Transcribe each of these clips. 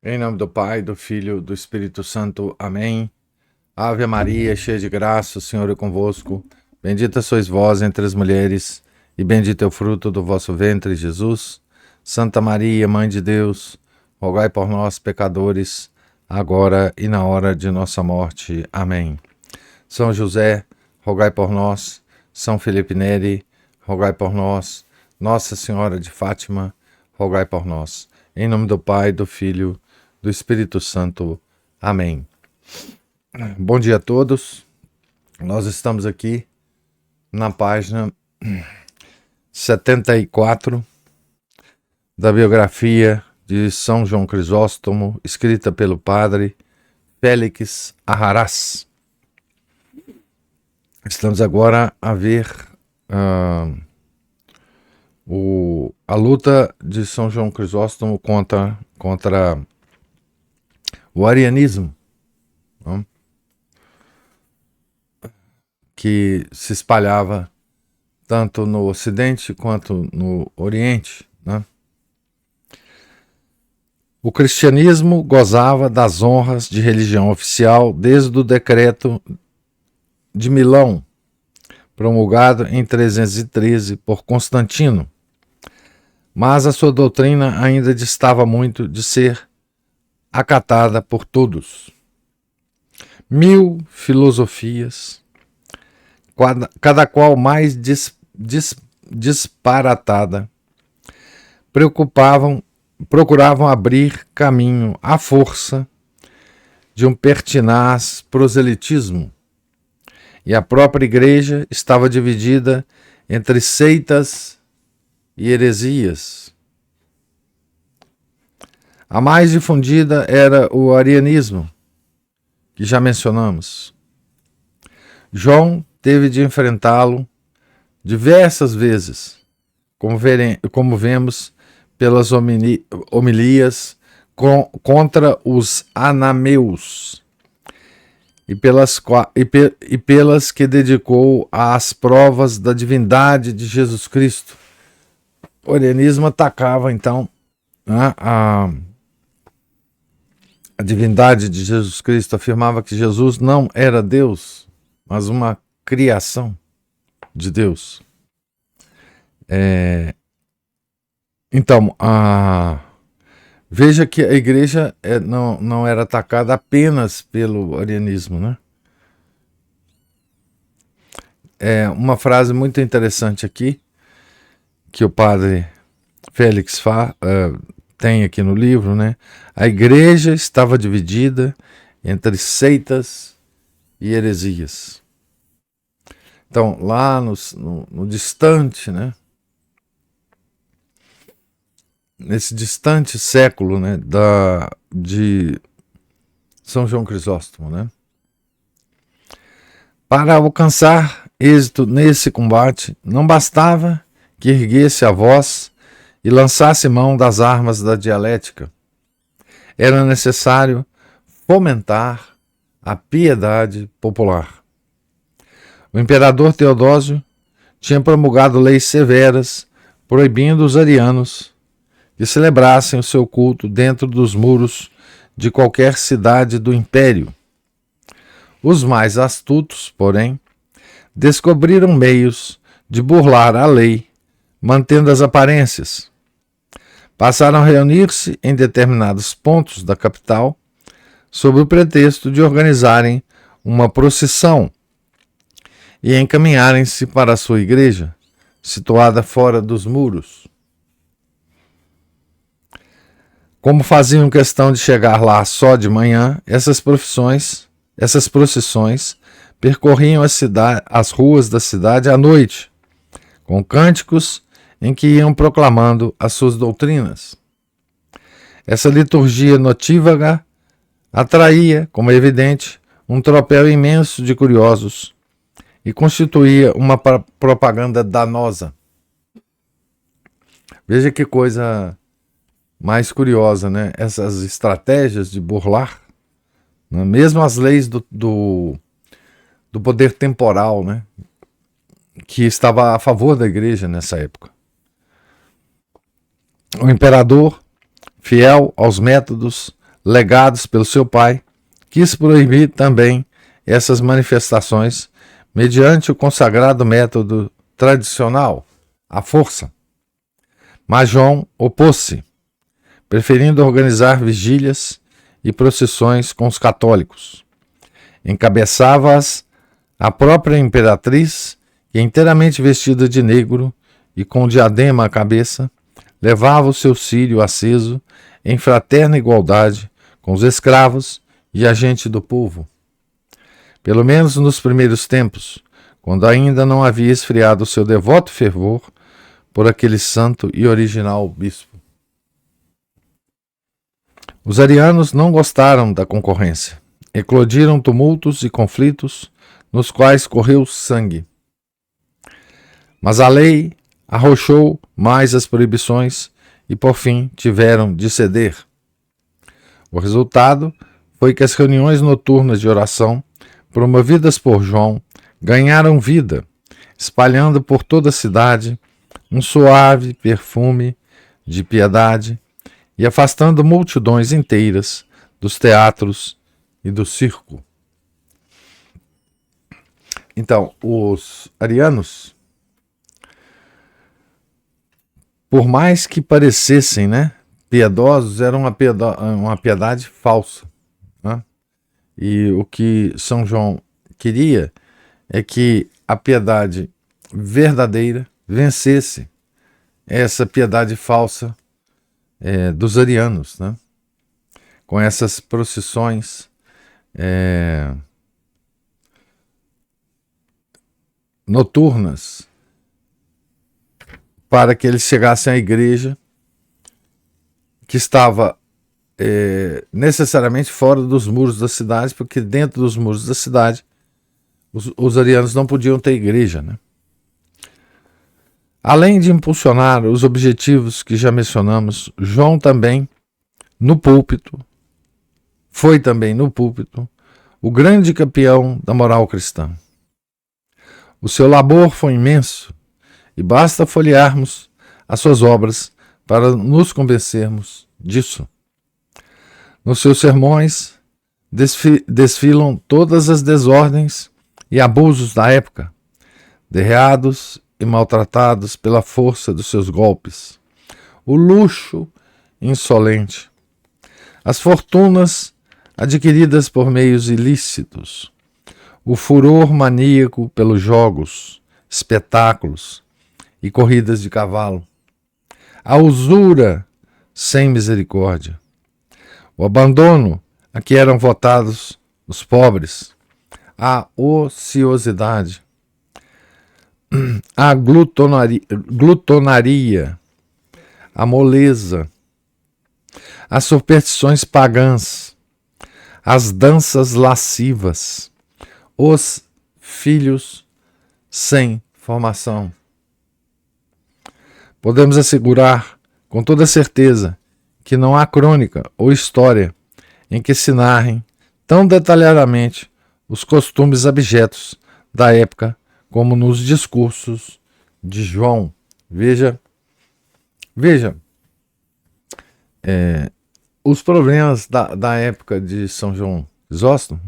Em nome do Pai, do Filho, do Espírito Santo. Amém. Ave Maria, cheia de graça, o Senhor é convosco. Bendita sois vós entre as mulheres, e bendito é o fruto do vosso ventre, Jesus. Santa Maria, Mãe de Deus, rogai por nós, pecadores, agora e na hora de nossa morte. Amém. São José, rogai por nós. São Felipe Neri, rogai por nós. Nossa Senhora de Fátima, rogai por nós. Em nome do Pai, do Filho, do Espírito Santo. Amém. Bom dia a todos. Nós estamos aqui na página 74 da biografia de São João Crisóstomo, escrita pelo padre Félix Arrarás. Estamos agora a ver a luta de São João Crisóstomo contra o arianismo, não? Que se espalhava tanto no Ocidente quanto no Oriente, né? O cristianismo gozava das honras de religião oficial desde o decreto de Milão, promulgado em 313 por Constantino, mas a sua doutrina ainda distava muito de ser acatada por todos. 1000 filosofias, cada qual mais disparatada, procuravam abrir caminho à força de um pertinaz proselitismo, e a própria igreja estava dividida entre seitas e heresias. A mais difundida era o arianismo, que já mencionamos. João teve de enfrentá-lo diversas vezes, como vemos pelas homilias contra os anameus e pelas que dedicou às provas da divindade de Jesus Cristo. O arianismo atacava, então, a divindade de Jesus Cristo, afirmava que Jesus não era Deus, mas uma criação de Deus. Então, veja que a igreja não era atacada apenas pelo arianismo, né? Uma frase muito interessante aqui, que o padre Félix tem aqui no livro, né? A igreja estava dividida entre seitas e heresias. Então, lá no distante, né? Nesse distante século, né? De São João Crisóstomo, né? Para alcançar êxito nesse combate, não bastava que erguesse a voz e lançasse mão das armas da dialética. Era necessário fomentar a piedade popular. O imperador Teodósio tinha promulgado leis severas proibindo os arianos que celebrassem o seu culto dentro dos muros de qualquer cidade do império. Os mais astutos, porém, descobriram meios de burlar a lei, mantendo as aparências. Passaram a reunir-se em determinados pontos da capital, sob o pretexto de organizarem uma procissão e encaminharem-se para a sua igreja, situada fora dos muros. Como faziam questão de chegar lá só de manhã, essas procissões percorriam as ruas da cidade à noite, com cânticos em que iam proclamando as suas doutrinas. Essa liturgia notívaga atraía, como é evidente, um tropel imenso de curiosos e constituía uma propaganda danosa. Veja que coisa mais curiosa, né? Essas estratégias de burlar, né? Mesmo as leis do poder temporal, né? Que estava a favor da igreja nessa época. O imperador, fiel aos métodos legados pelo seu pai, quis proibir também essas manifestações mediante o consagrado método tradicional, a força. Mas João opôs-se, preferindo organizar vigílias e procissões com os católicos. Encabeçava-as a própria imperatriz, que, inteiramente vestida de negro e com diadema à cabeça, levava o seu círio aceso em fraterna igualdade com os escravos e a gente do povo. Pelo menos nos primeiros tempos, quando ainda não havia esfriado o seu devoto fervor por aquele santo e original bispo. Os arianos não gostaram da concorrência. Eclodiram tumultos e conflitos nos quais correu sangue. Mas a lei arrochou mais as proibições e, por fim, tiveram de ceder. O resultado foi que as reuniões noturnas de oração, promovidas por João, ganharam vida, espalhando por toda a cidade um suave perfume de piedade e afastando multidões inteiras dos teatros e do circo. Então, os arianos, por mais que parecessem, piedosos, eram uma piedade falsa. Né? E o que São João queria é que a piedade verdadeira vencesse essa piedade falsa dos arianos, né? Com essas procissões noturnas, para que eles chegassem à igreja, que estava necessariamente fora dos muros da cidade, porque dentro dos muros da cidade os arianos não podiam ter igreja, né? Além de impulsionar os objetivos que já mencionamos, João foi também no púlpito, o grande campeão da moral cristã. O seu labor foi imenso, e basta folhearmos as suas obras para nos convencermos disso. Nos seus sermões desfilam todas as desordens e abusos da época, derreados e maltratados pela força dos seus golpes, o luxo insolente, as fortunas adquiridas por meios ilícitos, o furor maníaco pelos jogos, espetáculos e corridas de cavalo, a usura sem misericórdia, o abandono a que eram votados os pobres, a ociosidade, a glutonaria, a moleza, as superstições pagãs, as danças lascivas, os filhos sem formação. Podemos assegurar com toda certeza que não há crônica ou história em que se narrem tão detalhadamente os costumes abjetos da época como nos discursos de João. Veja, os problemas da época de São João Crisóstomo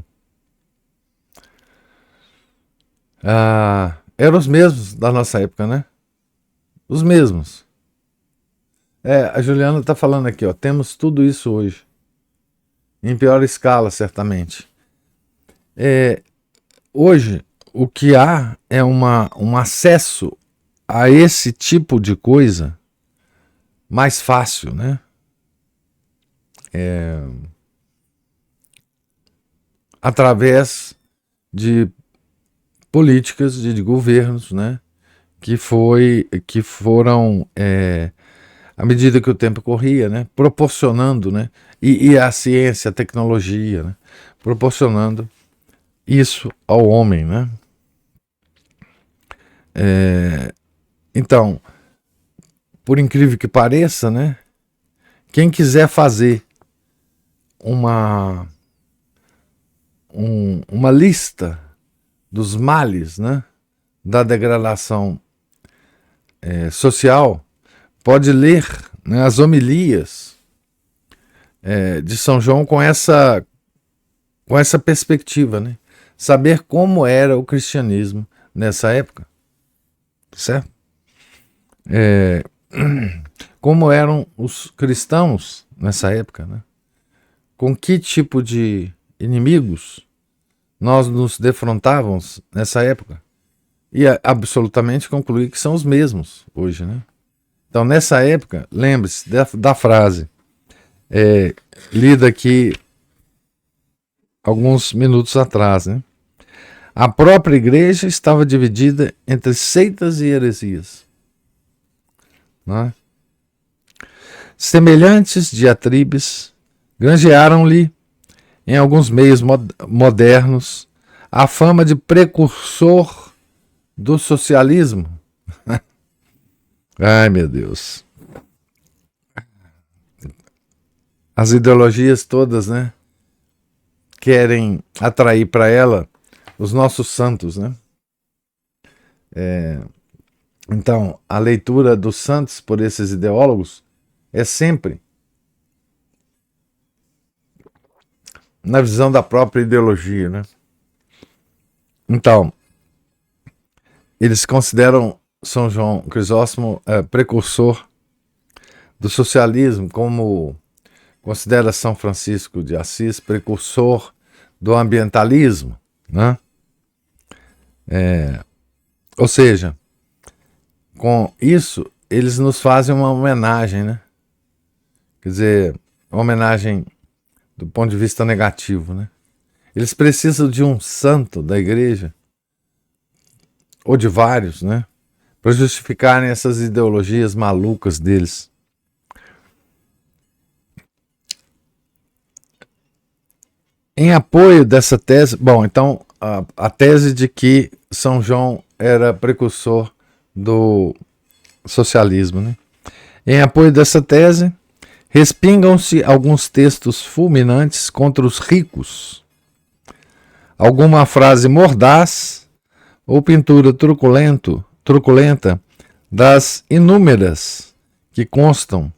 eram os mesmos da nossa época, né? Os mesmos. A Juliana está falando aqui, temos tudo isso hoje. Em pior escala, certamente. Hoje, o que há é um acesso a esse tipo de coisa mais fácil, né? Através de políticas de governos, né? Que foram, à medida que o tempo corria, né? Proporcionando, né? E a ciência, a tecnologia, né? Proporcionando isso ao homem, né? Então, por incrível que pareça, né? Quem quiser fazer uma lista dos males, né? Da degradação social, pode ler, né, as homilias de São João com essa perspectiva, né? Saber como era o cristianismo nessa época, certo? Como eram os cristãos nessa época, né? Com que tipo de inimigos nós nos defrontávamos nessa época? E absolutamente concluir que são os mesmos hoje, né? Então, nessa época, lembre-se da frase lida aqui alguns minutos atrás, né? A própria igreja estava dividida entre seitas e heresias, né? Semelhantes diatribes granjearam-lhe, em alguns meios modernos, a fama de precursor do socialismo. Ai, meu Deus. As ideologias todas, né, querem atrair para ela os nossos santos, né? Então, a leitura dos santos por esses ideólogos é sempre na visão da própria ideologia, né? Então, eles consideram São João Crisóstomo precursor do socialismo, como considera São Francisco de Assis precursor do ambientalismo, né? Ou seja, com isso eles nos fazem uma homenagem, né? Quer dizer, uma homenagem do ponto de vista negativo, né? Eles precisam de um santo da igreja, ou de vários, né? Para justificarem essas ideologias malucas deles. Em apoio dessa tese, bom, então a tese de que São João era precursor do socialismo, né? Em apoio dessa tese, respingam-se alguns textos fulminantes contra os ricos, alguma frase mordaz ou pintura truculenta das inúmeras que constam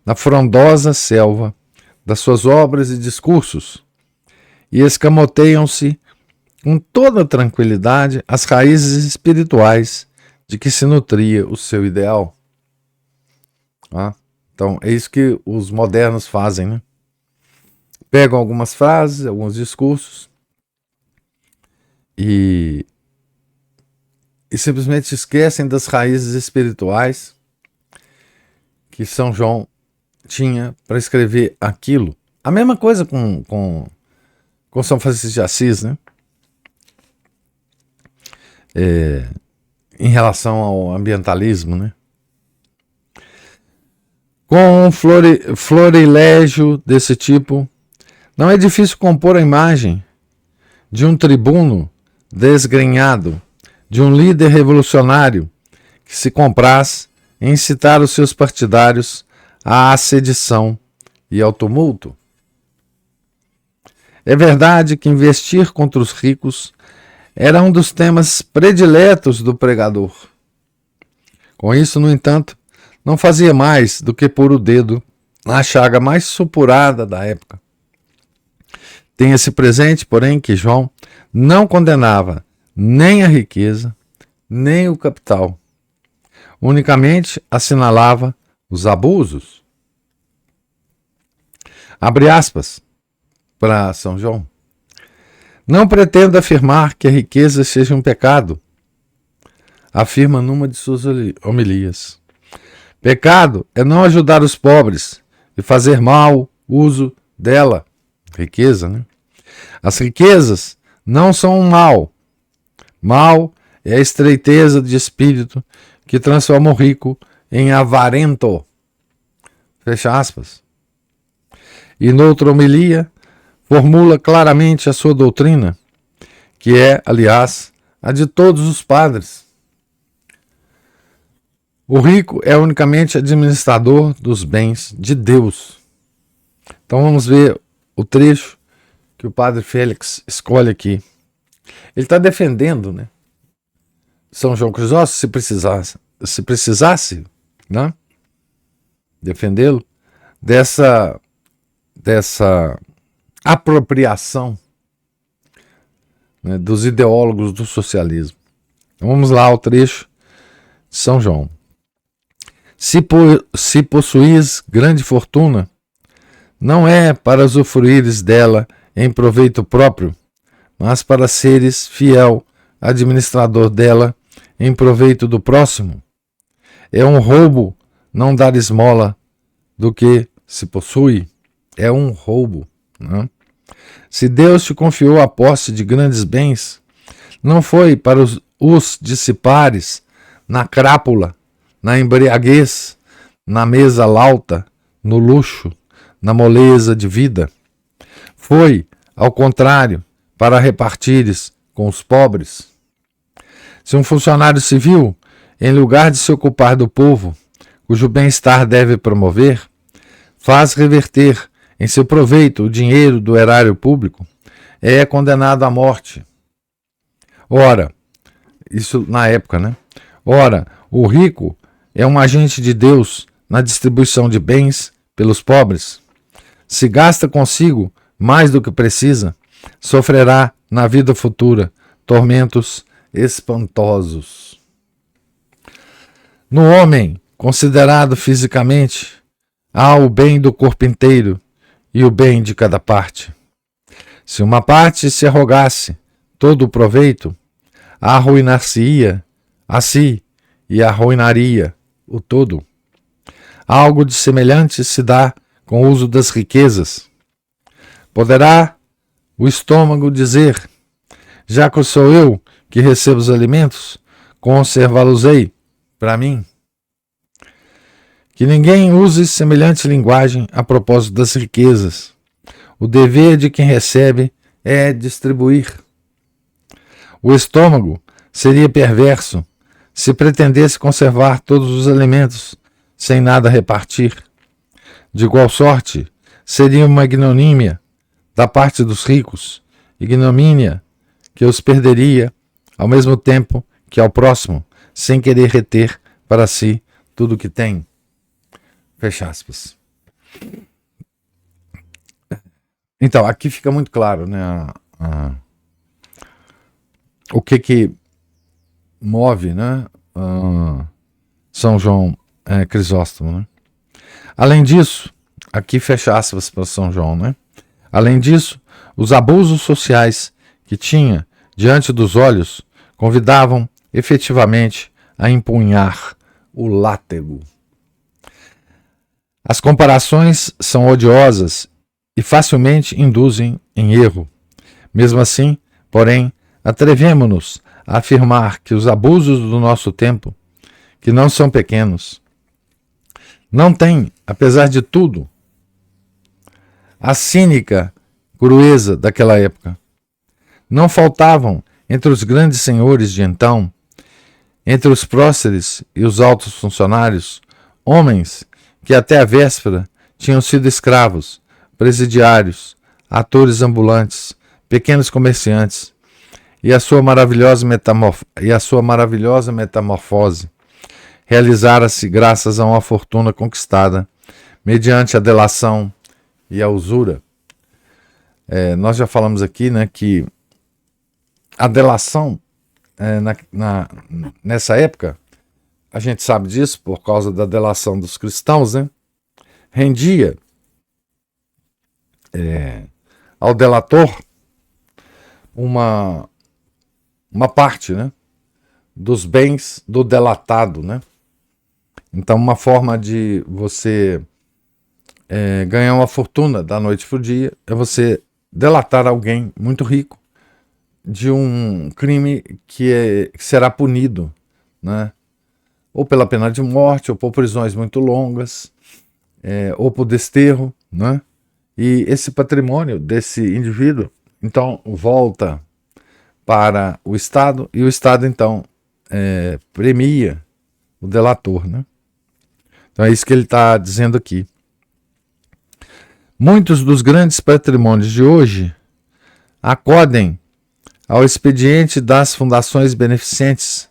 na frondosa selva das suas obras e discursos, e escamoteiam-se com toda tranquilidade as raízes espirituais de que se nutria o seu ideal. Então, é isso que os modernos fazem, né? Pegam algumas frases, alguns discursos e simplesmente esquecem das raízes espirituais que São João tinha para escrever aquilo. A mesma coisa com São Francisco de Assis, né? Em relação ao ambientalismo, né? Com um florilégio desse tipo, não é difícil compor a imagem de um tribuno desgrenhado, de um líder revolucionário que se compraz em incitar os seus partidários à sedição e ao tumulto. É verdade que investir contra os ricos era um dos temas prediletos do pregador. Com isso, no entanto, não fazia mais do que pôr o dedo na chaga mais supurada da época. Tenha-se presente, porém, que João não condenava nem a riqueza, nem o capital. Unicamente assinalava os abusos. Abre aspas para São João. Não pretendo afirmar que a riqueza seja um pecado, afirma numa de suas homilias. Pecado é não ajudar os pobres e fazer mau uso dela. Riqueza, né? As riquezas não são um mal. Mal é a estreiteza de espírito que transforma o rico em avarento. Fecha aspas. E noutra homilia, formula claramente a sua doutrina, que é, aliás, a de todos os padres. O rico é unicamente administrador dos bens de Deus. Então vamos ver o trecho que o padre Félix escolhe aqui. Ele está defendendo, né, São João Crisóstomo, se precisasse, né, defendê-lo dessa apropriação, né, dos ideólogos do socialismo. Então, vamos lá ao trecho de São João. Se possuís grande fortuna, não é para usufruires dela em proveito próprio, mas para seres fiel administrador dela em proveito do próximo. É um roubo não dar esmola do que se possui. É um roubo, né? Se Deus te confiou a posse de grandes bens, não foi para os dissipares na crápula, na embriaguez, na mesa lauta, no luxo, na moleza de vida. Foi, ao contrário, para repartires com os pobres. Se um funcionário civil, em lugar de se ocupar do povo, cujo bem-estar deve promover, faz reverter em seu proveito o dinheiro do erário público, é condenado à morte. Ora, isso na época, né? Ora, o rico é um agente de Deus na distribuição de bens pelos pobres. Se gasta consigo mais do que precisa, sofrerá na vida futura tormentos espantosos. No homem, considerado fisicamente, há o bem do corpo inteiro e o bem de cada parte. Se uma parte se arrogasse todo o proveito, arruinar-se-ia a si e arruinaria o todo. Algo de semelhante se dá com o uso das riquezas. Poderá o estômago dizer: já que sou eu que recebo os alimentos, conservá-los-ei para mim. Que ninguém use semelhante linguagem a propósito das riquezas. O dever de quem recebe é distribuir. O estômago seria perverso se pretendesse conservar todos os alimentos sem nada repartir. De igual sorte, seria uma ignomínia da parte dos ricos, ignomínia que os perderia ao mesmo tempo que ao próximo, sem querer reter para si tudo o que tem. Fecha aspas. Então, aqui fica muito claro, né, o que move, né, São João Crisóstomo, né? Além disso, aqui fecha aspas para São João, né? Além disso, os abusos sociais que tinha diante dos olhos convidavam efetivamente a empunhar o látego. As comparações são odiosas e facilmente induzem em erro. Mesmo assim, porém, atrevemo-nos a afirmar que os abusos do nosso tempo, que não são pequenos, não têm, apesar de tudo, a cínica crueza daquela época. Não faltavam entre os grandes senhores de então, entre os próceres e os altos funcionários, homens que até a véspera tinham sido escravos, presidiários, atores ambulantes, pequenos comerciantes, e a sua maravilhosa metamorfose realizara-se graças a uma fortuna conquistada mediante a delação e a usura. Nós já falamos aqui, né, que a delação, nessa época, a gente sabe disso por causa da delação dos cristãos, né, rendia ao delator uma parte, né, dos bens do delatado, né? Então, uma forma de você ganhar uma fortuna da noite para o dia é você delatar alguém muito rico de um crime que será punido, né? Ou pela pena de morte, ou por prisões muito longas, ou por desterro, né? E esse patrimônio desse indivíduo, então, volta para o Estado, e o Estado, então, premia o delator, né? Então é isso que ele está dizendo aqui. Muitos dos grandes patrimônios de hoje acodem ao expediente das fundações beneficentes,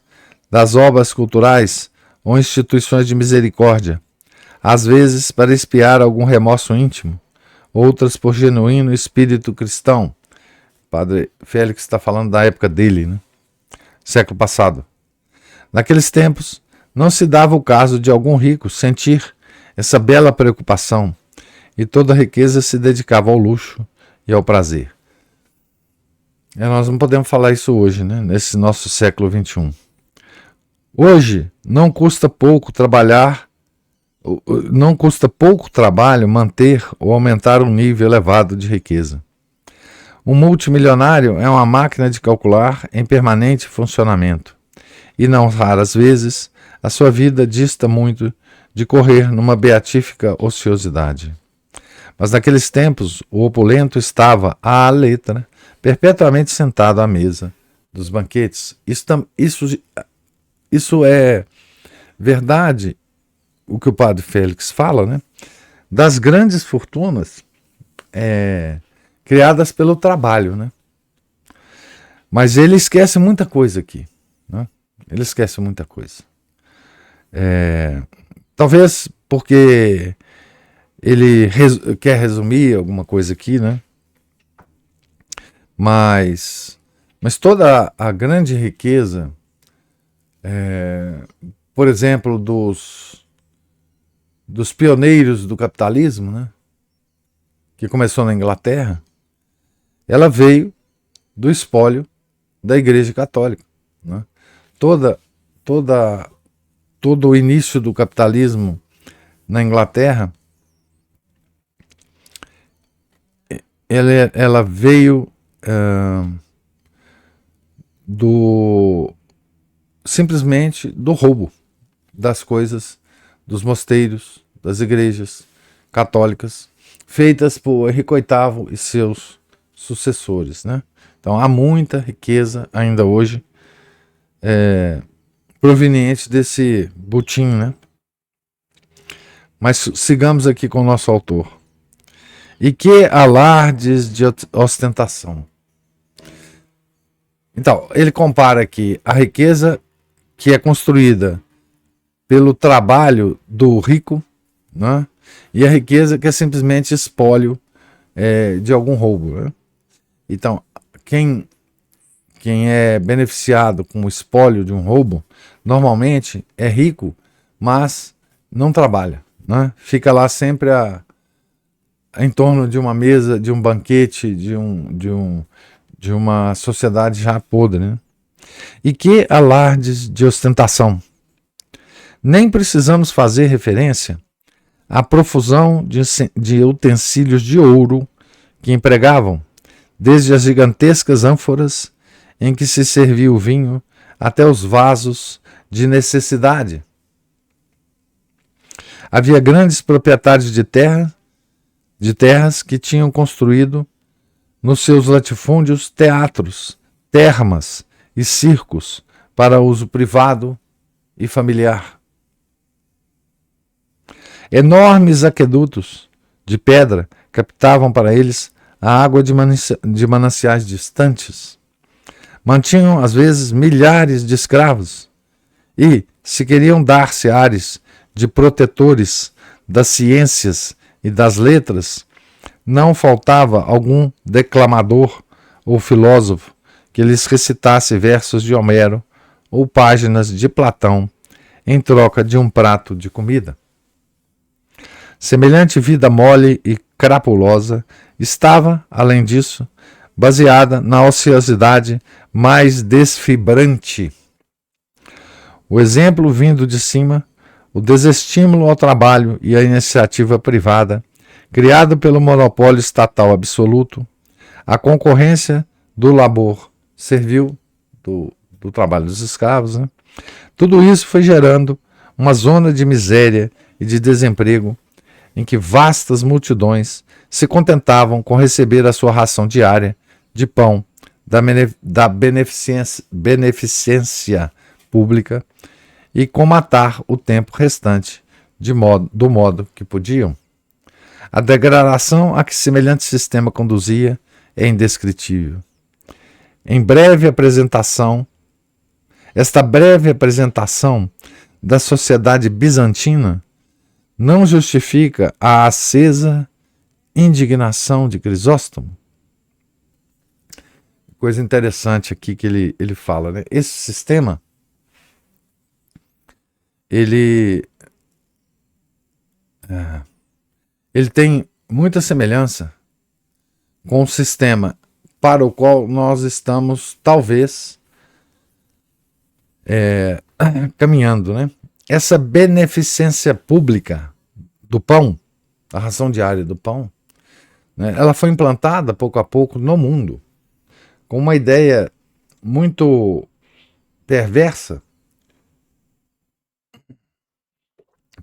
das obras culturais ou instituições de misericórdia, às vezes para expiar algum remorso íntimo, outras por genuíno espírito cristão. Padre Félix está falando da época dele, né? Século passado. Naqueles tempos, não se dava o caso de algum rico sentir essa bela preocupação, e toda a riqueza se dedicava ao luxo e ao prazer. Nós não podemos falar isso hoje, né? Nesse nosso século XXI. Hoje, não custa pouco trabalho manter ou aumentar um nível elevado de riqueza. Um multimilionário é uma máquina de calcular em permanente funcionamento, e não raras vezes a sua vida dista muito de correr numa beatífica ociosidade. Mas naqueles tempos o opulento estava à letra, perpetuamente sentado à mesa dos banquetes. Isso é verdade, o que o padre Félix fala, né? Das grandes fortunas criadas pelo trabalho, né? Mas ele esquece muita coisa aqui, né? Ele esquece muita coisa. Talvez porque ele quer resumir alguma coisa aqui, né? Mas toda a grande riqueza, por exemplo, dos pioneiros do capitalismo, né? Que começou na Inglaterra, ela veio do espólio da Igreja Católica, né? Todo o início do capitalismo na Inglaterra, ela veio simplesmente do roubo das coisas dos mosteiros, das igrejas católicas, feitas por Henrique VIII e seus sucessores, né? Então há muita riqueza ainda hoje proveniente desse butim, né? Mas sigamos aqui com o nosso autor. E que alardes de ostentação. Então, ele compara aqui a riqueza que é construída pelo trabalho do rico, né? E a riqueza que é simplesmente espólio de algum roubo, né? Então, quem é beneficiado com o espólio de um roubo, normalmente é rico, mas não trabalha, né? Fica lá sempre em torno de uma mesa, de um banquete, de uma sociedade já podre, né? E que alardes de ostentação. Nem precisamos fazer referência à profusão de utensílios de ouro que empregavam, desde as gigantescas ânforas em que se servia o vinho até os vasos de necessidade. Havia grandes proprietários de terras que tinham construído nos seus latifúndios teatros, termas e circos para uso privado e familiar. Enormes aquedutos de pedra captavam para eles a água de mananciais distantes. Mantinham, às vezes, milhares de escravos e, se queriam dar-se ares de protetores das ciências e das letras, não faltava algum declamador ou filósofo que lhes recitasse versos de Homero ou páginas de Platão em troca de um prato de comida. Semelhante vida mole e crapulosa estava, além disso, baseada na ociosidade mais desfibrante. O exemplo vindo de cima, o desestímulo ao trabalho e a iniciativa privada, criado pelo monopólio estatal absoluto, a concorrência do labor servil, do trabalho dos escravos, né? Tudo isso foi gerando uma zona de miséria e de desemprego em que vastas multidões se contentavam com receber a sua ração diária de pão da beneficência pública e com matar o tempo restante do modo que podiam. A degradação a que semelhante sistema conduzia é indescritível. Esta breve apresentação da sociedade bizantina não justifica a acesa indignação de Crisóstomo. Coisa interessante aqui que ele fala, né? Esse sistema, ele tem muita semelhança com o sistema para o qual nós estamos, talvez, caminhando, né? Essa beneficência pública do pão, a ração diária do pão, né? Ela foi implantada pouco a pouco no mundo, com uma ideia muito perversa,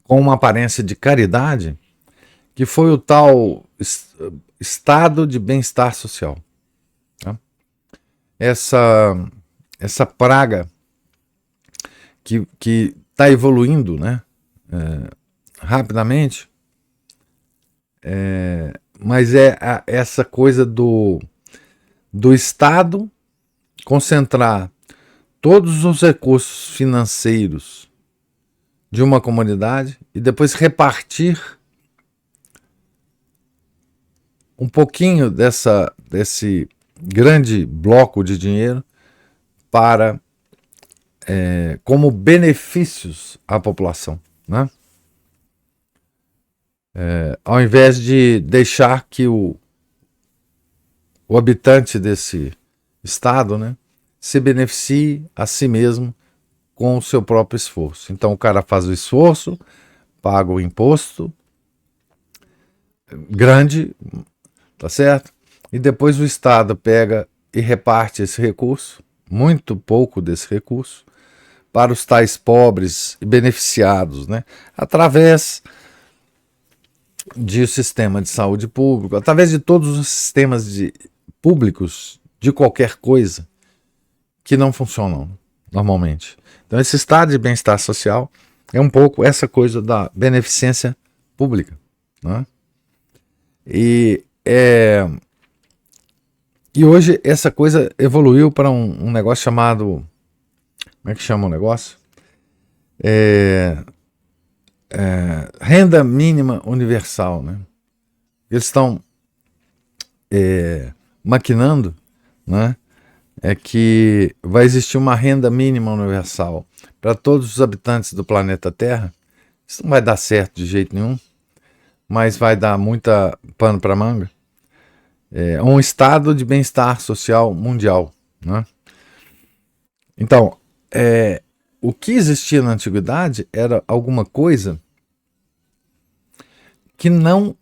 com uma aparência de caridade, que foi o tal estado de bem-estar social. Tá? Essa praga que está evoluindo, né? Rapidamente, mas essa coisa do Estado concentrar todos os recursos financeiros de uma comunidade e depois repartir um pouquinho desse grande bloco de dinheiro para como benefícios à população, né? Ao invés de deixar que o habitante desse estado, né, se beneficie a si mesmo com o seu próprio esforço. Então o cara faz o esforço, paga o imposto grande, tá certo? E depois o Estado pega e reparte esse recurso, muito pouco desse recurso, para os tais pobres e beneficiados, né? Através de sistema de saúde público, através de todos os sistemas públicos de qualquer coisa que não funcionam normalmente. Então esse estado de bem-estar social é um pouco essa coisa da beneficência pública, né? E hoje essa coisa evoluiu para um negócio chamado... Como é que chama o negócio? Renda mínima universal, né? Eles estão maquinando, né? Que vai existir uma renda mínima universal para todos os habitantes do planeta Terra. Isso não vai dar certo de jeito nenhum, mas vai dar muita pano para manga. Um estado de bem-estar social mundial, né? Então, o que existia na antiguidade era alguma coisa que não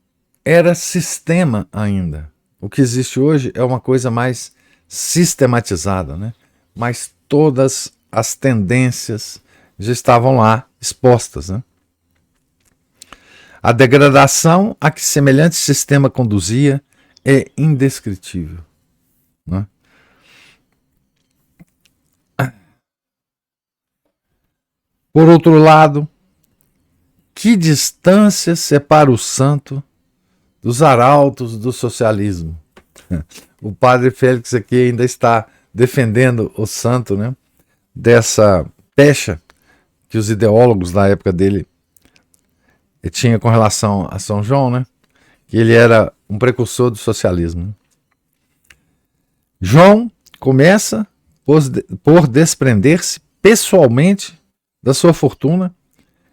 era sistema ainda. O que existe hoje é uma coisa mais sistematizada, né? Mas todas as tendências já estavam lá expostas, né? A degradação a que semelhante sistema conduzia é indescritível, né? Por outro lado, que distância separa o santo dos arautos do socialismo? O padre Félix aqui ainda está defendendo o santo, né? Dessa pecha que os ideólogos da época dele tinham com relação a São João, né? Que ele era um precursor do socialismo. João começa por desprender-se pessoalmente da sua fortuna,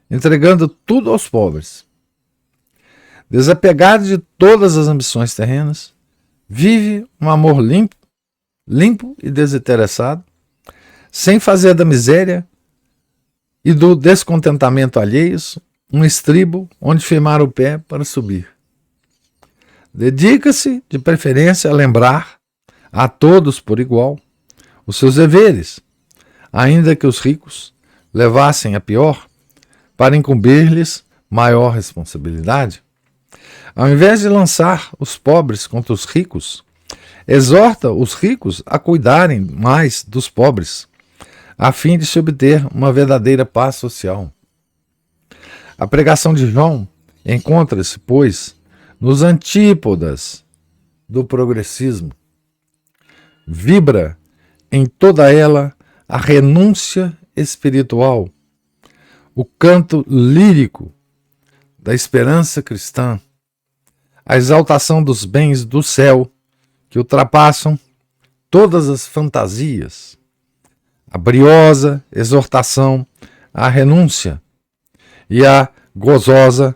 entregando tudo aos pobres. Desapegado de todas as ambições terrenas, vive um amor limpo e desinteressado, sem fazer da miséria e do descontentamento alheios um estribo onde firmar o pé para subir. Dedica-se, de preferência, a lembrar a todos por igual os seus deveres, ainda que os ricos levassem a pior, para incumbir-lhes maior responsabilidade. Ao invés de lançar os pobres contra os ricos, exorta os ricos a cuidarem mais dos pobres, a fim de se obter uma verdadeira paz social. A pregação de João encontra-se, pois, nos antípodas do progressismo. Vibra em toda ela a renúncia espiritual, o canto lírico da esperança cristã, a exaltação dos bens do céu que ultrapassam todas as fantasias, a briosa exortação à renúncia e a gozosa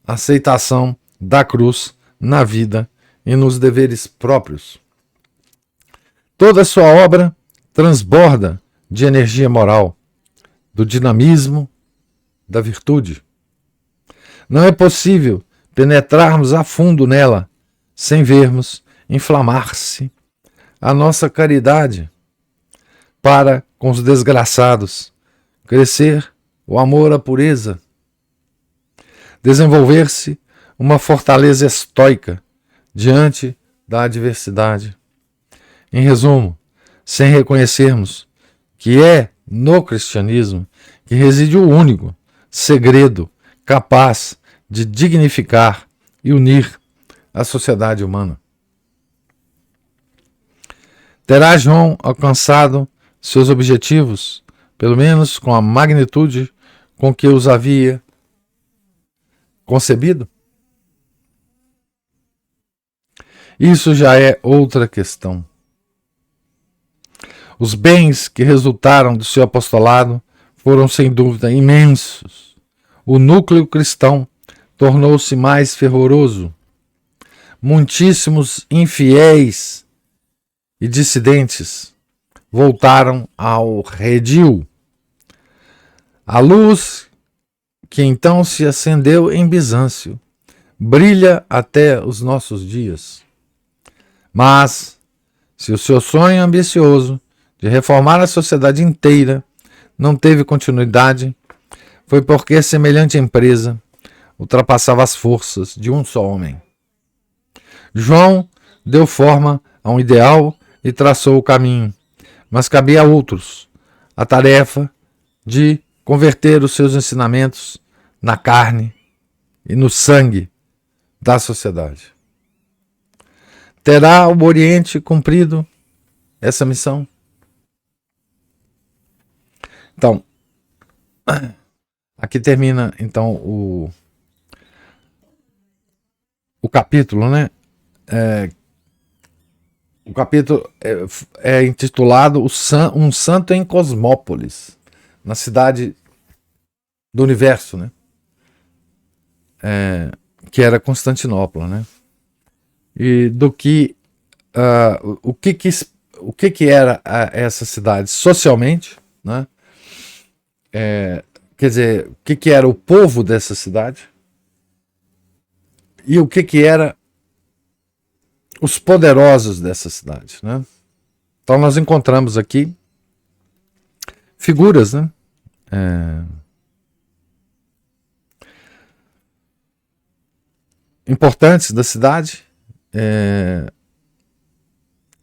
aceitação da cruz na vida e nos deveres próprios. Toda a sua obra transborda de energia moral, do dinamismo, da virtude. Não é possível penetrarmos a fundo nela sem vermos inflamar-se a nossa caridade para com os desgraçados, crescer o amor à pureza, desenvolver-se uma fortaleza estoica diante da adversidade. Em resumo, sem reconhecermos que é no cristianismo que reside o único segredo capaz de dignificar e unir a sociedade humana. Terá João alcançado seus objetivos, pelo menos com a magnitude com que os havia concebido? Isso já é outra questão. Os bens que resultaram do seu apostolado foram sem dúvida imensos. O núcleo cristão tornou-se mais fervoroso. Muitíssimos infiéis e dissidentes voltaram ao redil. A luz que então se acendeu em Bizâncio brilha até os nossos dias. Mas, se o seu sonho ambicioso de reformar a sociedade inteira não teve continuidade, foi porque semelhante empresa ultrapassava as forças de um só homem. João deu forma a um ideal e traçou o caminho, mas cabia a outros a tarefa de converter os seus ensinamentos na carne e no sangue da sociedade. Terá o Oriente cumprido essa missão? Então, aqui termina então o capítulo, né? O capítulo é intitulado Um Santo em Cosmópolis, na cidade do universo, né? Que era Constantinopla, né? E do que o que era essa cidade socialmente, né? Quer dizer, o que era o povo dessa cidade e o que era os poderosos dessa cidade, né? Então nós encontramos aqui figuras, né? Importantes da cidade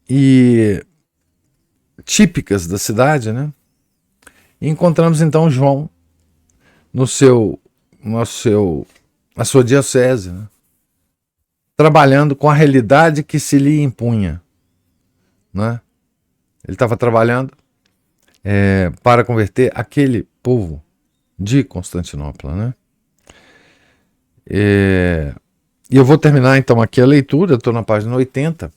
e típicas da cidade, né? E encontramos então João na sua diocese, né? Trabalhando com a realidade que se lhe impunha, né? Ele estava trabalhando para converter aquele povo de Constantinopla, né? E eu vou terminar então aqui a leitura, eu estou na página 80,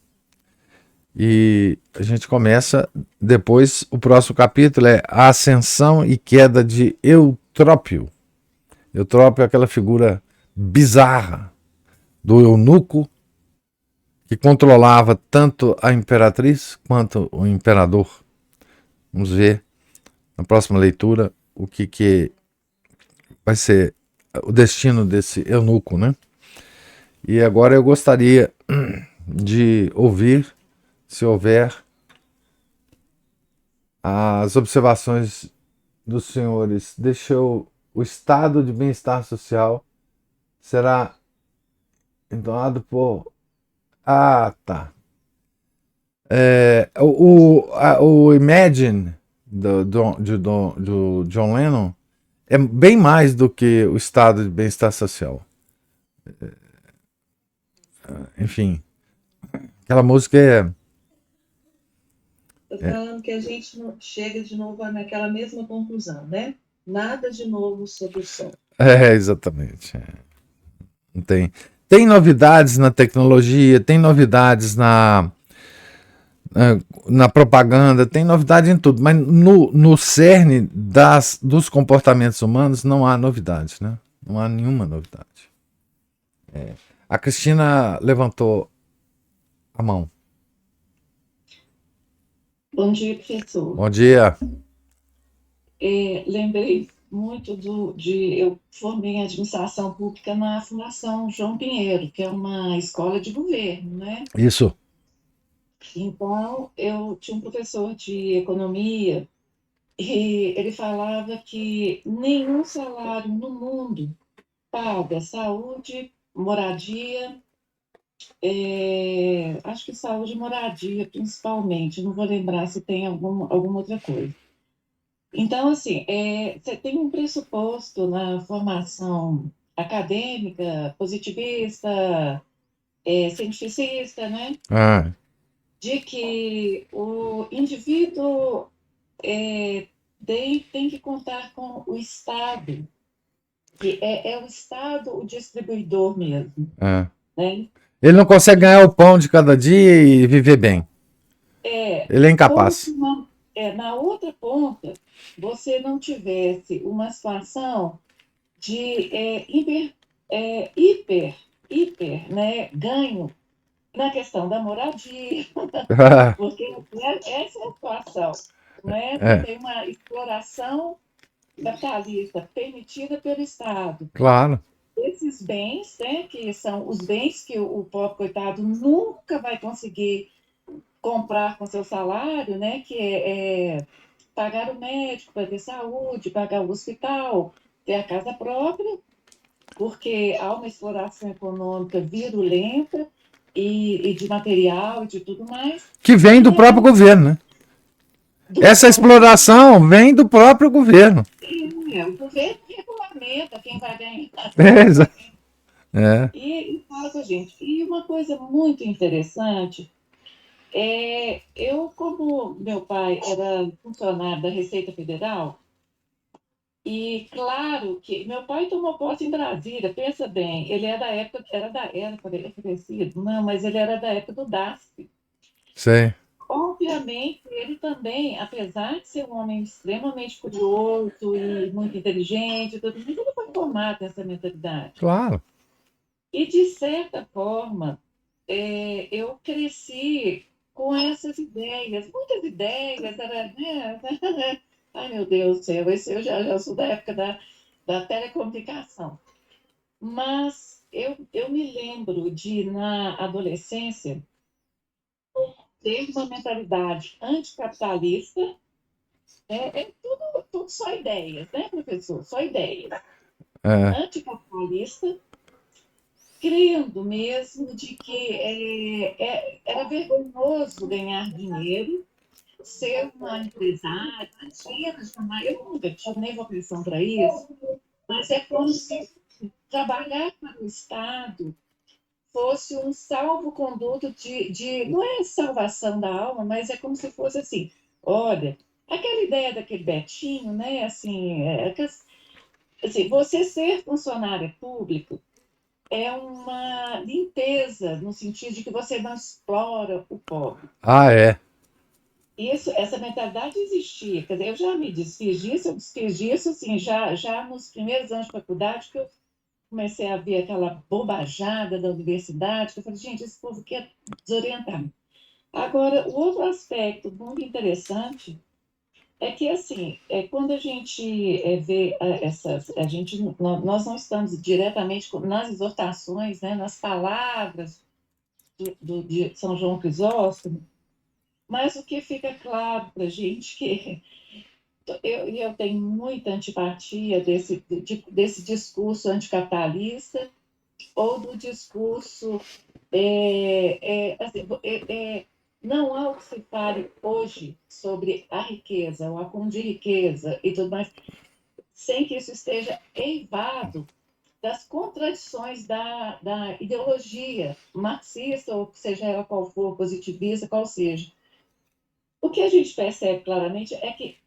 e a gente começa depois, o próximo capítulo é a ascensão e queda de Eutrópio. Eutrópio é aquela figura bizarra do eunuco que controlava tanto a imperatriz quanto o imperador. Vamos ver na próxima leitura o que vai ser o destino desse eunuco, né? E agora eu gostaria de ouvir, se houver, as observações dos senhores. O estado de bem-estar social será entoado por... Ah, tá. O Imagine do John Lennon é bem mais do que o estado de bem-estar social. Enfim, aquela música Estou falando que a gente chega de novo naquela mesma conclusão, né? Nada de novo sob o sol. exatamente. Não tem. Tem novidades na tecnologia, tem novidades na propaganda, tem novidade em tudo, mas no cerne dos comportamentos humanos não há novidade, né? Não há nenhuma novidade. A Cristina levantou a mão. Bom dia, professor. Bom dia. Lembrei muito eu formei em administração pública na Fundação João Pinheiro, que é uma escola de governo, né? Isso. Então, eu tinha um professor de economia e ele falava que nenhum salário no mundo paga saúde, moradia, acho que saúde e moradia principalmente, não vou lembrar se tem alguma outra coisa. Então, assim, você tem um pressuposto na formação acadêmica, positivista, cientificista, né? Ah, De que o indivíduo é, tem que contar com o Estado, que é o Estado o distribuidor mesmo, é. né? Ele não consegue ganhar o pão de cada dia e viver bem. Ele é Como se incapaz. na outra ponta você não tivesse uma situação de hiper, né, ganho na questão da moradia, porque essa é a situação, né? Você É, tem uma exploração capitalista permitida pelo Estado. claro. Esses bens, né, que são os bens que o pobre coitado nunca vai conseguir comprar com seu salário, né, que pagar o médico para ter saúde, pagar o hospital, ter a casa própria, porque há uma exploração econômica virulenta e de material e de tudo mais. Que vem E do próprio aí, governo, né? do Essa próprio governo, exploração vem do próprio governo. o governo regulamenta quem vai ganhar, É, quem vai ganhar. é. E fala com a gente. E uma coisa muito interessante eu, como meu pai era funcionário da Receita Federal, e claro que meu pai tomou posse em Brasília, pensa bem, ele era da época, falei, conhecido, não, mas ele era da época do DASP. Sei. Obviamente, ele também, apesar de ser um homem extremamente curioso e muito inteligente, tudo, mas ele foi formado nessa mentalidade. Claro. E, de certa forma, eu cresci com essas ideias, muitas ideias, era, né? Ai, meu Deus do céu, eu já sou da época da telecomunicação. Mas eu me lembro de, na adolescência, ter uma mentalidade anticapitalista, tudo só ideias, né, professor? Só ideias. É. Anticapitalista, crendo mesmo de que era vergonhoso ganhar dinheiro, ser uma empresária, imagina, eu nunca tive nem vocação para isso, mas é como se trabalhar para o Estado fosse um salvo-conduto não é salvação da alma, mas é como se fosse assim, olha, aquela ideia daquele Betinho, né, assim, assim, você ser funcionário público é uma limpeza, no sentido de que você não explora o pobre. Ah, é. Essa mentalidade existia. Quer dizer, eu já me desfiz disso assim, já nos primeiros anos de faculdade, que eu comecei a ver aquela bobajada da universidade, que eu falei, gente, esse povo quer desorientar. Agora, o outro aspecto muito interessante é que, assim, quando a gente vê nós não estamos diretamente nas exortações, né, nas palavras de São João Crisóstomo, mas o que fica claro para a gente que eu tenho muita antipatia desse discurso anticapitalista ou do discurso assim, não há o que se fale hoje sobre a riqueza, o acúmulo de riqueza e tudo mais, sem que isso esteja eivado das contradições da ideologia marxista, ou seja ela qual for, positivista, qual seja. O que a gente percebe claramente é que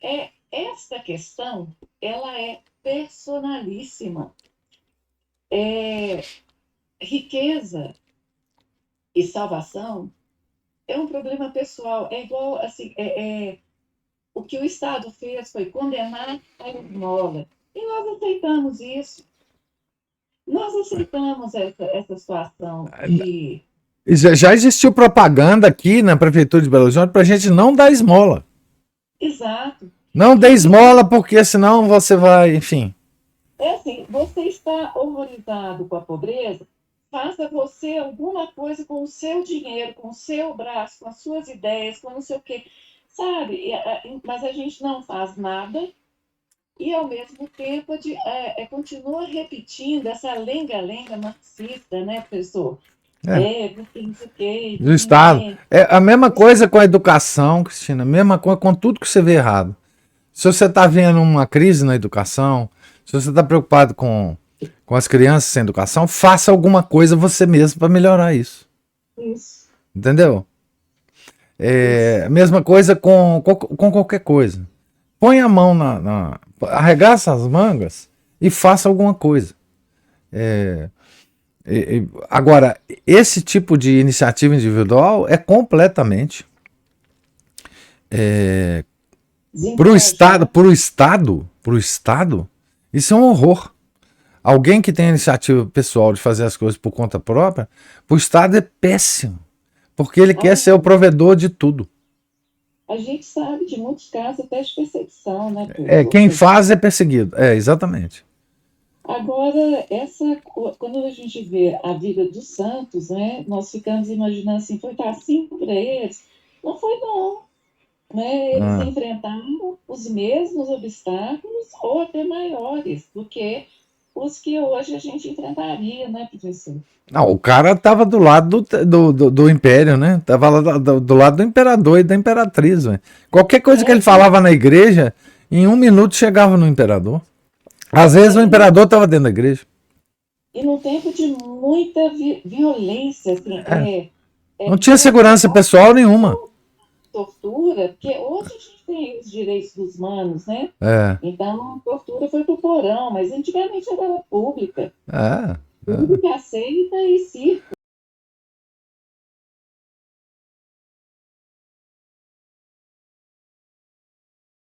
esta questão ela é personalíssima. riqueza e salvação é um problema pessoal. É igual, assim, o que o Estado fez foi condenar a esmola. E nós aceitamos isso. Nós aceitamos essa situação de... Já existiu propaganda aqui na Prefeitura de Belo Horizonte para a gente não dar esmola. Exato. Não dê esmola, porque senão você vai, enfim. É assim, você está horrorizado com a pobreza, faça você alguma coisa com o seu dinheiro, com o seu braço, com as suas ideias, com não sei o quê, sabe? Mas a gente não faz nada e, ao mesmo tempo, continua repetindo essa lenga-lenga marxista, né, professor? Porque não sei o quê, Do Estado. É a mesma coisa com a educação, Cristina, a mesma coisa com tudo que você vê errado. Se você está vendo uma crise na educação, se você está preocupado com as crianças sem educação, faça alguma coisa você mesmo para melhorar isso. Isso. Entendeu? A mesma coisa com qualquer coisa. Põe a mão arregaça as mangas e faça alguma coisa. Agora, esse tipo de iniciativa individual é completamente para o Estado, isso é um horror. Alguém que tem a iniciativa pessoal de fazer as coisas por conta própria, para o Estado é péssimo, porque ele quer ser o provedor de tudo. A gente sabe de muitos casos até de perseguição, né? Quem faz é perseguido, exatamente. Agora, quando a gente vê a vida dos santos, né, nós ficamos imaginando assim, foi assim para eles? Não foi não. Né? Eles enfrentaram os mesmos obstáculos ou até maiores do que os que hoje a gente enfrentaria, né, professor? Não, o cara estava do lado do império, né? Tava lá do lado do imperador e da imperatriz. Véio. Qualquer coisa que ele falava na igreja, em 1 minuto chegava no imperador. Às vezes o imperador estava dentro da igreja. E num tempo de muita violência, assim, não tinha segurança pessoal nenhuma. Tortura, porque hoje a gente tem os direitos dos humanos, né? Então a tortura foi pro porão, mas antigamente era pública. Pública aceita e circo.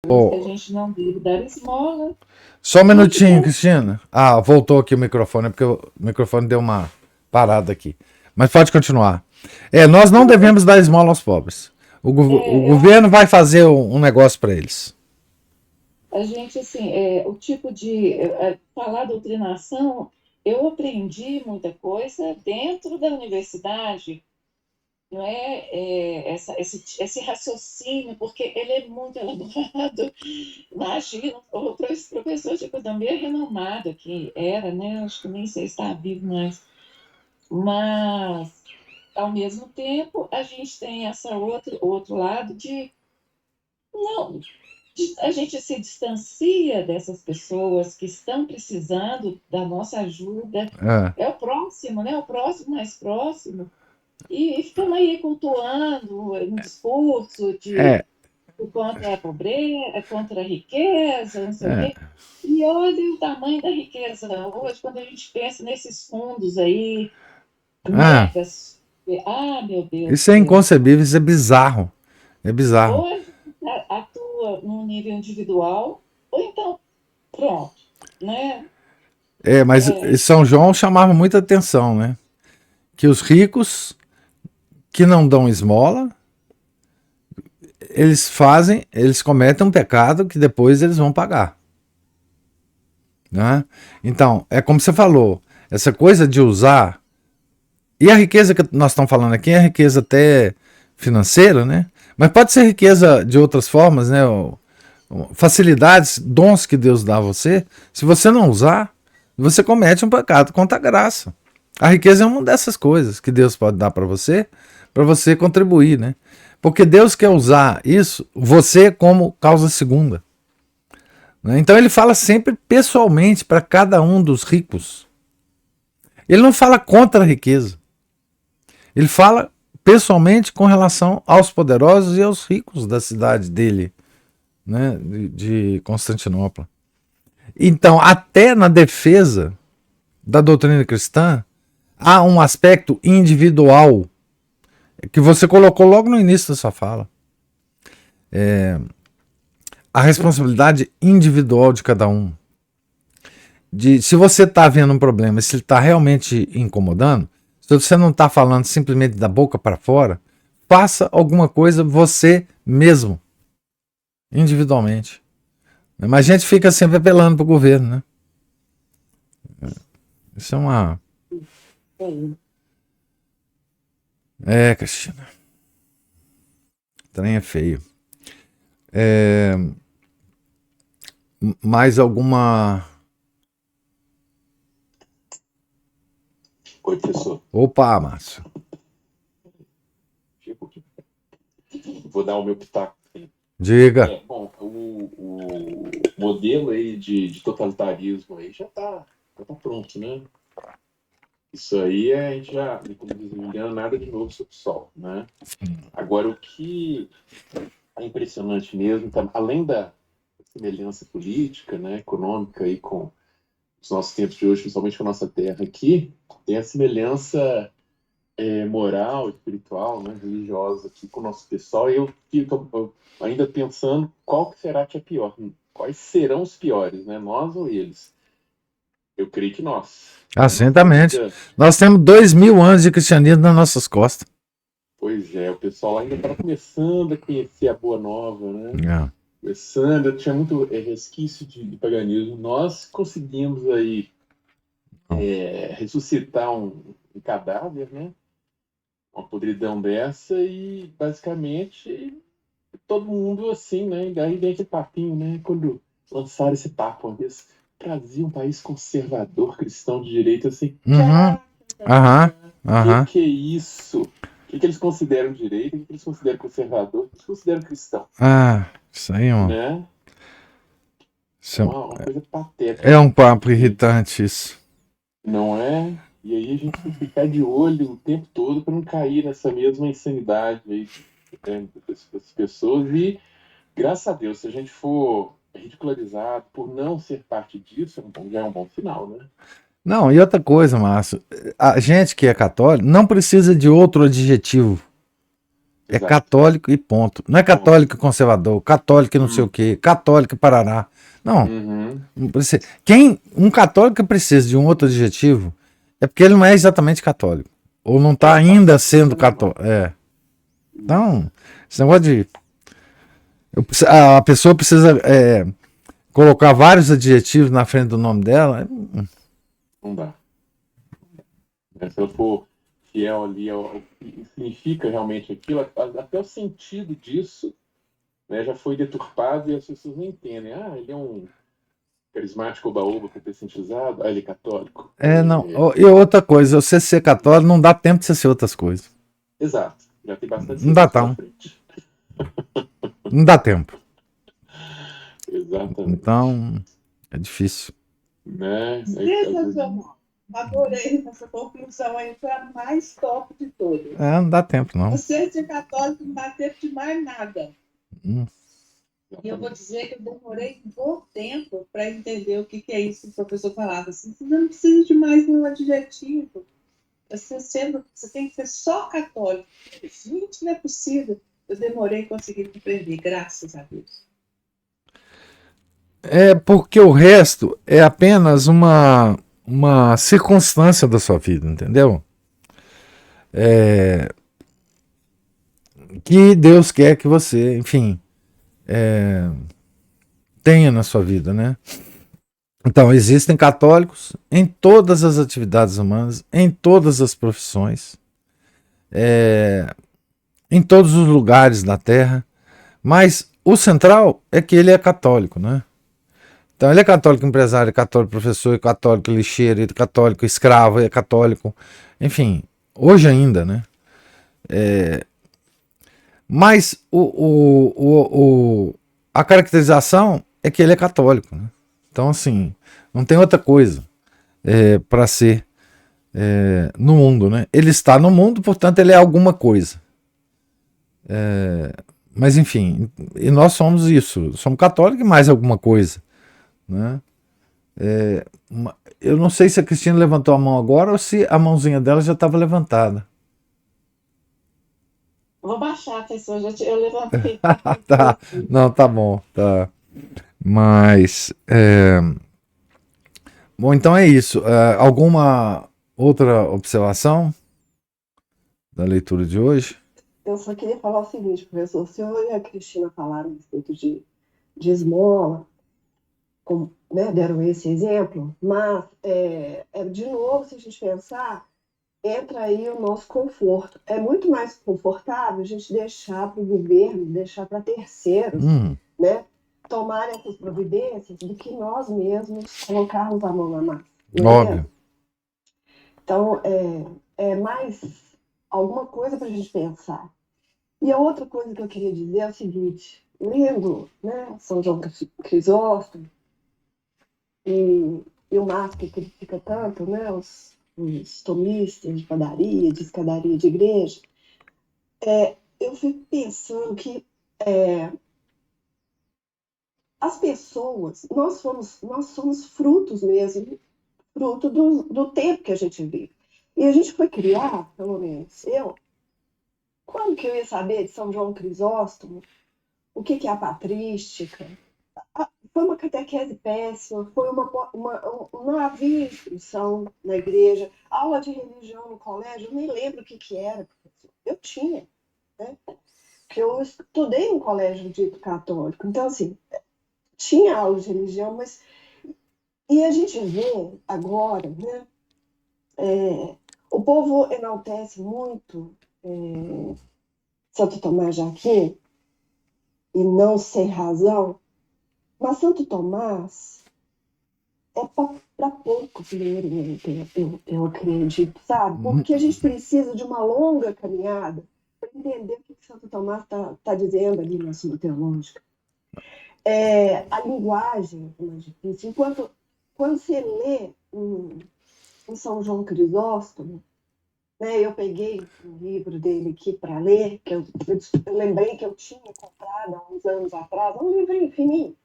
A gente não deve dar esmola. Só um minutinho, Cristina. Voltou aqui o microfone, porque o microfone deu uma parada aqui. Mas pode continuar. Nós não devemos dar esmola aos pobres. O governo vai fazer um negócio para eles. A gente, assim, o tipo de... falar doutrinação, eu aprendi muita coisa dentro da universidade, não é? Esse raciocínio, porque ele é muito elaborado. Imagina, o professor de economia renomado que era, né? Acho que nem sei se está vivo mais. Mas, ao mesmo tempo, a gente tem outro lado de... Não, a gente se distancia dessas pessoas que estão precisando da nossa ajuda. É o próximo, né? O próximo mais próximo. E ficamos aí cultuando um discurso contra a pobreza, contra a riqueza, não sei o quê. E olha o tamanho da riqueza hoje, quando a gente pensa nesses fundos aí, megas. Meu Deus. Isso é inconcebível, isso é bizarro. É bizarro. Hoje atua num nível individual, ou então, pronto, né? Mas São João chamava muita atenção, né? Que os ricos que não dão esmola, eles cometem um pecado que depois eles vão pagar. Né? Então, é como você falou, essa coisa de usar, e a riqueza que nós estamos falando aqui é riqueza até financeira, né? Mas pode ser riqueza de outras formas, né? Facilidades, dons que Deus dá a você, se você não usar, você comete um pecado contra a graça. A riqueza é uma dessas coisas que Deus pode dar para você contribuir, né? Porque Deus quer usar isso, você como causa segunda. Né? Então ele fala sempre pessoalmente para cada um dos ricos. Ele não fala contra a riqueza. Ele fala pessoalmente com relação aos poderosos e aos ricos da cidade dele, né? de Constantinopla. Então, até na defesa da doutrina cristã, há um aspecto individual que você colocou logo no início da sua fala. A responsabilidade individual de cada um. Se você está vendo um problema, se ele está realmente incomodando, se você não está falando simplesmente da boca para fora, faça alguma coisa você mesmo, individualmente. Mas a gente fica sempre apelando para o governo, né? Isso é uma... Cristina. O trem é feio. Mais alguma... Oi, professor. Opa, Márcio. Vou dar o meu pitaco. Diga. Bom, o modelo aí de totalitarismo aí já tá pronto, né? Isso aí a gente já, como diz o Juliano, nada de novo sob o sol, né? Agora, o que é impressionante mesmo, tá, além da semelhança política, né, econômica aí com os nossos tempos de hoje, principalmente com a nossa terra aqui, tem a semelhança moral, espiritual, né, religiosa aqui com o nosso pessoal. E eu fico ainda pensando qual que será que é pior, quais serão os piores, né, nós ou eles? Eu creio que nós. Assentamente. Nós temos 2000 anos de cristianismo nas nossas costas. Pois é, o pessoal ainda estava começando a conhecer a Boa Nova, né? É. Começando, tinha muito resquício de paganismo. Nós conseguimos aí ressuscitar um cadáver, né? Uma podridão dessa e basicamente todo mundo assim, né? E daí vem aquele papinho, né? Quando lançaram esse papo uma vez, Brasil, um país conservador, cristão de direita, assim. Que é isso? O que eles consideram direita? O que eles consideram conservador? O que eles consideram cristão? Isso aí, mano. Né? É uma coisa patética. É um papo irritante isso. Não é? E aí a gente tem que ficar de olho o tempo todo para não cair nessa mesma insanidade aí das pessoas. E, graças a Deus, se a gente for ridicularizado por não ser parte disso, já é um bom sinal, né? Não, e outra coisa, Márcio, a gente que é católico não precisa de outro adjetivo. É católico e ponto. Não é católico e conservador, católico e não sei o quê, católico e parará. Não. Não precisa. Um católico que precisa de um outro adjetivo é porque ele não é exatamente católico. Ou não está ainda sendo católico. Então, esse negócio de... A pessoa precisa colocar vários adjetivos na frente do nome dela. Não dá. Se ela for fiel ali ao que significa realmente aquilo, até o sentido disso, né, já foi deturpado e as pessoas não entendem. Ele é um carismático oba-oba, conscientizado, ele é católico. Não. E outra coisa, você ser católico não dá tempo de você ser outras coisas. Exato. Já tem bastante não dá tempo. Não dá tempo. Exatamente. Então, é difícil. Né? Adorei essa conclusão aí, foi a mais top de todas. Não dá tempo, não. Você ser católico não dá tempo de mais nada. E eu vou dizer que eu demorei um bom tempo para entender o que é isso que o professor falava. Assim, você não precisa de mais nenhum adjetivo. Você tem que ser só católico. Gente, não é possível. Eu demorei a conseguir compreender, graças a Deus. É porque o resto é apenas uma circunstância da sua vida, entendeu? Que Deus quer que você, enfim, tenha na sua vida, né? Então, existem católicos em todas as atividades humanas, em todas as profissões, em todos os lugares da Terra, mas o central é que ele é católico, né? Então, ele é católico empresário, é católico professor, é católico lixeiro, é católico escravo, é católico, enfim, hoje ainda, né? Mas a caracterização é que ele é católico, né? Então, assim, não tem outra coisa para ser no mundo, né? Ele está no mundo, portanto, ele é alguma coisa. Mas, enfim, e nós somos isso, somos católicos e mais alguma coisa, né? eu não sei se a Cristina levantou a mão agora ou se a mãozinha dela já estava levantada. Vou baixar, pessoal. Eu levantei. Tá, não, tá bom, tá. Mas, bom, então é isso. Alguma outra observação da leitura de hoje? Eu só queria falar o seguinte, professor. O senhor e a Cristina falaram a respeito de esmola, né, deram esse exemplo, mas, de novo, se a gente pensar, entra aí o nosso conforto. É muito mais confortável a gente deixar para o governo, deixar para terceiros, né, tomar essas providências do que nós mesmos colocarmos a mão na massa. Óbvio. Então, é mais alguma coisa para a gente pensar. E a outra coisa que eu queria dizer é o seguinte, lendo, né, São João Crisóstomo e o Marx que critica tanto, né, os tomistas de padaria, de escadaria de igreja, eu fico pensando que as pessoas, nós somos frutos mesmo, fruto do tempo que a gente vive. E a gente foi criar, pelo menos quando que eu ia saber de São João Crisóstomo, o que é a patrística? Foi uma catequese péssima, não havia instrução na igreja, aula de religião no colégio, eu nem lembro o que era, professor. Eu tinha, né? Porque eu estudei em um colégio dito católico, então assim, tinha aula de religião, mas... E a gente vê agora, né? O povo enaltece muito Santo Tomás de Aquino, e não sem razão, mas Santo Tomás é para pouco dinheiro, eu acredito, sabe? Porque a gente precisa de uma longa caminhada para entender o que Santo Tomás está dizendo ali na Suma Teológica. A linguagem é mais difícil. Quando você lê um São João Crisóstomo, né, eu peguei um livro dele aqui para ler, que eu lembrei que eu tinha comprado há uns anos atrás, um livro fininho.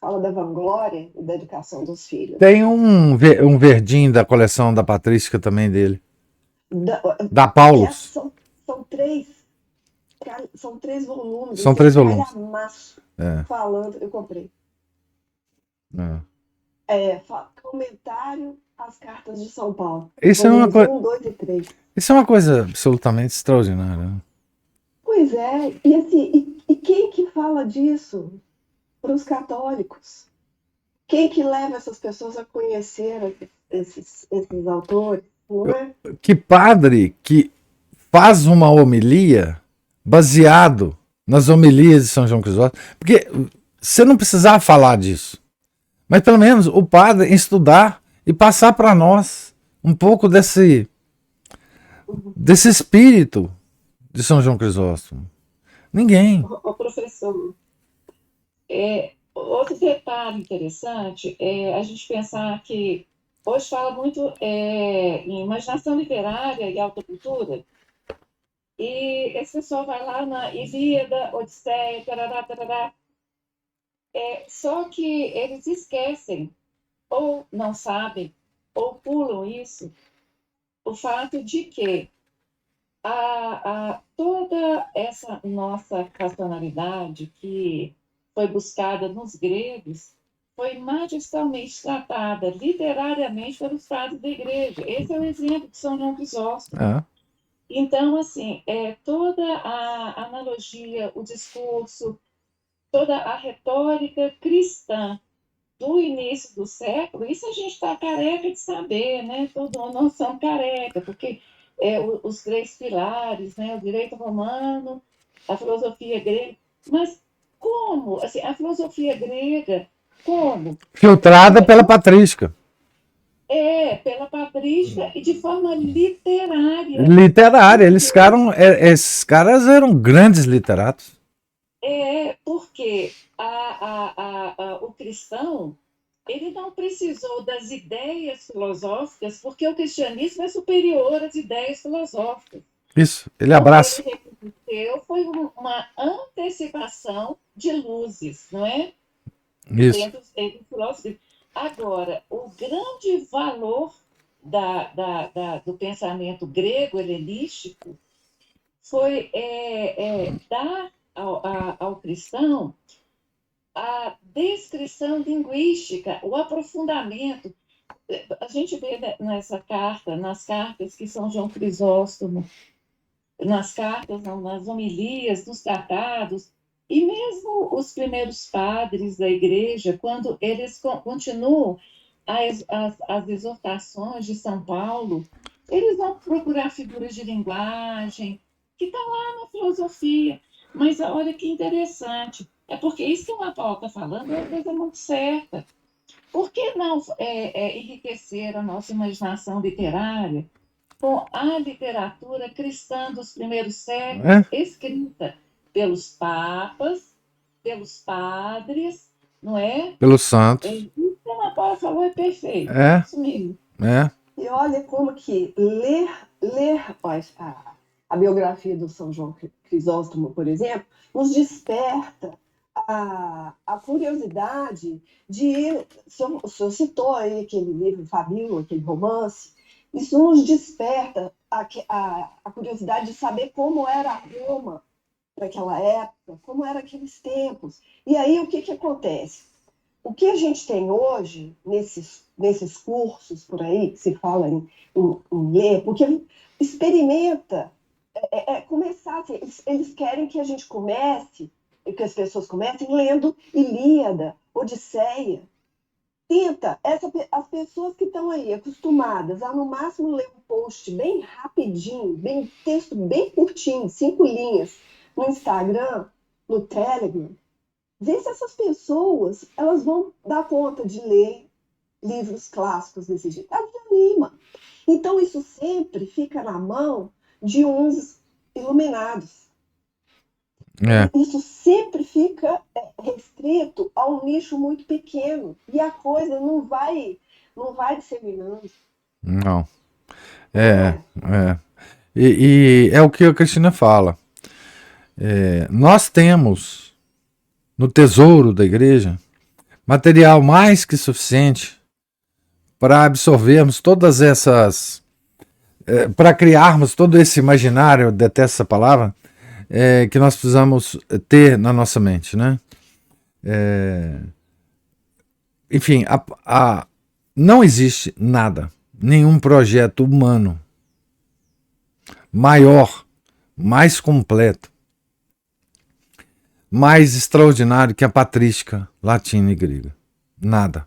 Fala da vanglória e da educação dos filhos. Tem um verdinho da coleção da Patrística também dele. Da Paulus. São três volumes. São 3 volumes. Falando, eu comprei. Comentário às cartas de São Paulo. Isso é uma coisa. 1, 2 e 3. Isso é uma coisa absolutamente extraordinária. Pois é, e assim, e quem que fala disso para os católicos? Quem que leva essas pessoas a conhecer esses autores? Não é? Que padre que faz uma homilia baseado nas homilias de São João Crisóstomo? Porque você não precisava falar disso, mas pelo menos o padre estudar e passar para nós um pouco desse espírito de São João Crisóstomo. Ninguém. O professor, outro detalhe interessante é a gente pensar que hoje fala muito em imaginação literária e autocultura, e esse pessoal vai lá na Ilíada, Odisseia, tarará, tarará, só que eles esquecem, ou não sabem, ou pulam isso, o fato de que toda essa nossa racionalidade que foi buscada nos gregos foi magistralmente tratada literariamente pelos padres da igreja. Esse é o exemplo de São João Crisóstomo. Então, assim, toda a analogia, o discurso, toda a retórica cristã do início do século, isso a gente está careca de saber, né? Nós somos careca, porque os 3 pilares, né? O direito romano, a filosofia grega, mas como? Assim, a filosofia grega, como? Filtrada pela patrística. Pela patrística e de forma literária. Literária, esses caras eram grandes literatos. Porque o cristão, ele não precisou das ideias filosóficas, porque o cristianismo é superior às ideias filosóficas. Isso, ele abraça. O que ele reconheceu foi uma antecipação de luzes, não é? Isso. Entre os filósofos. Agora, o grande valor do pensamento grego-helenístico foi dar ao cristão a descrição linguística, o aprofundamento. A gente vê nas cartas que São João Crisóstomo, nas cartas, nas homilias, nos tratados, e mesmo os primeiros padres da igreja, quando eles continuam as exortações de São Paulo, eles vão procurar figuras de linguagem que estão lá na filosofia. Mas olha que interessante, é porque isso que o Paulo está falando é uma coisa muito certa. Por que não enriquecer a nossa imaginação literária com a literatura cristã dos primeiros séculos, escrita pelos papas, pelos padres, não é? Pelos santos. Isso que a Paula falou é perfeito. Isso mesmo. E olha como que ler a biografia do São João Crisóstomo, por exemplo, nos desperta a curiosidade de... O senhor citou aí aquele livro Fabíola, aquele romance. Isso nos desperta a curiosidade de saber como era Roma naquela época, como eram aqueles tempos. E aí o que acontece? O que a gente tem hoje, nesses cursos por aí, que se fala em ler, porque experimenta começar, assim, eles querem que a gente comece, que as pessoas comecem lendo Ilíada, Odisseia. Tenta, as pessoas que estão aí acostumadas a no máximo ler um post bem rapidinho, texto bem curtinho, 5 linhas, no Instagram, no Telegram, vê se essas pessoas elas vão dar conta de ler livros clássicos desse jeito. Elas desanimam. Então isso sempre fica na mão de uns iluminados. Isso sempre fica restrito a um nicho muito pequeno e a coisa não vai disseminando. Não. E é o que a Cristina fala. Nós temos no tesouro da igreja material mais que suficiente para absorvermos todas essas, para criarmos todo esse imaginário, eu detesto essa palavra, que nós precisamos ter na nossa mente, né? Enfim, não existe nada, nenhum projeto humano maior, mais completo, mais extraordinário que a patrística latina e grega. Nada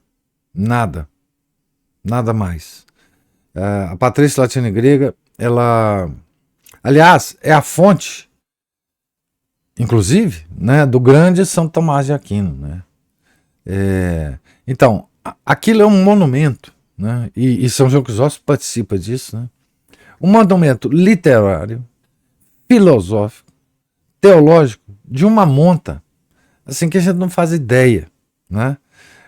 mais. A patrística latina e grega, ela, aliás, é a fonte, inclusive, né, do grande São Tomás de Aquino, né? Então, aquilo é um monumento, né? E São João Crisóstomo participa disso, né? Um monumento literário, filosófico, teológico, de uma monta, assim, que a gente não faz ideia, né?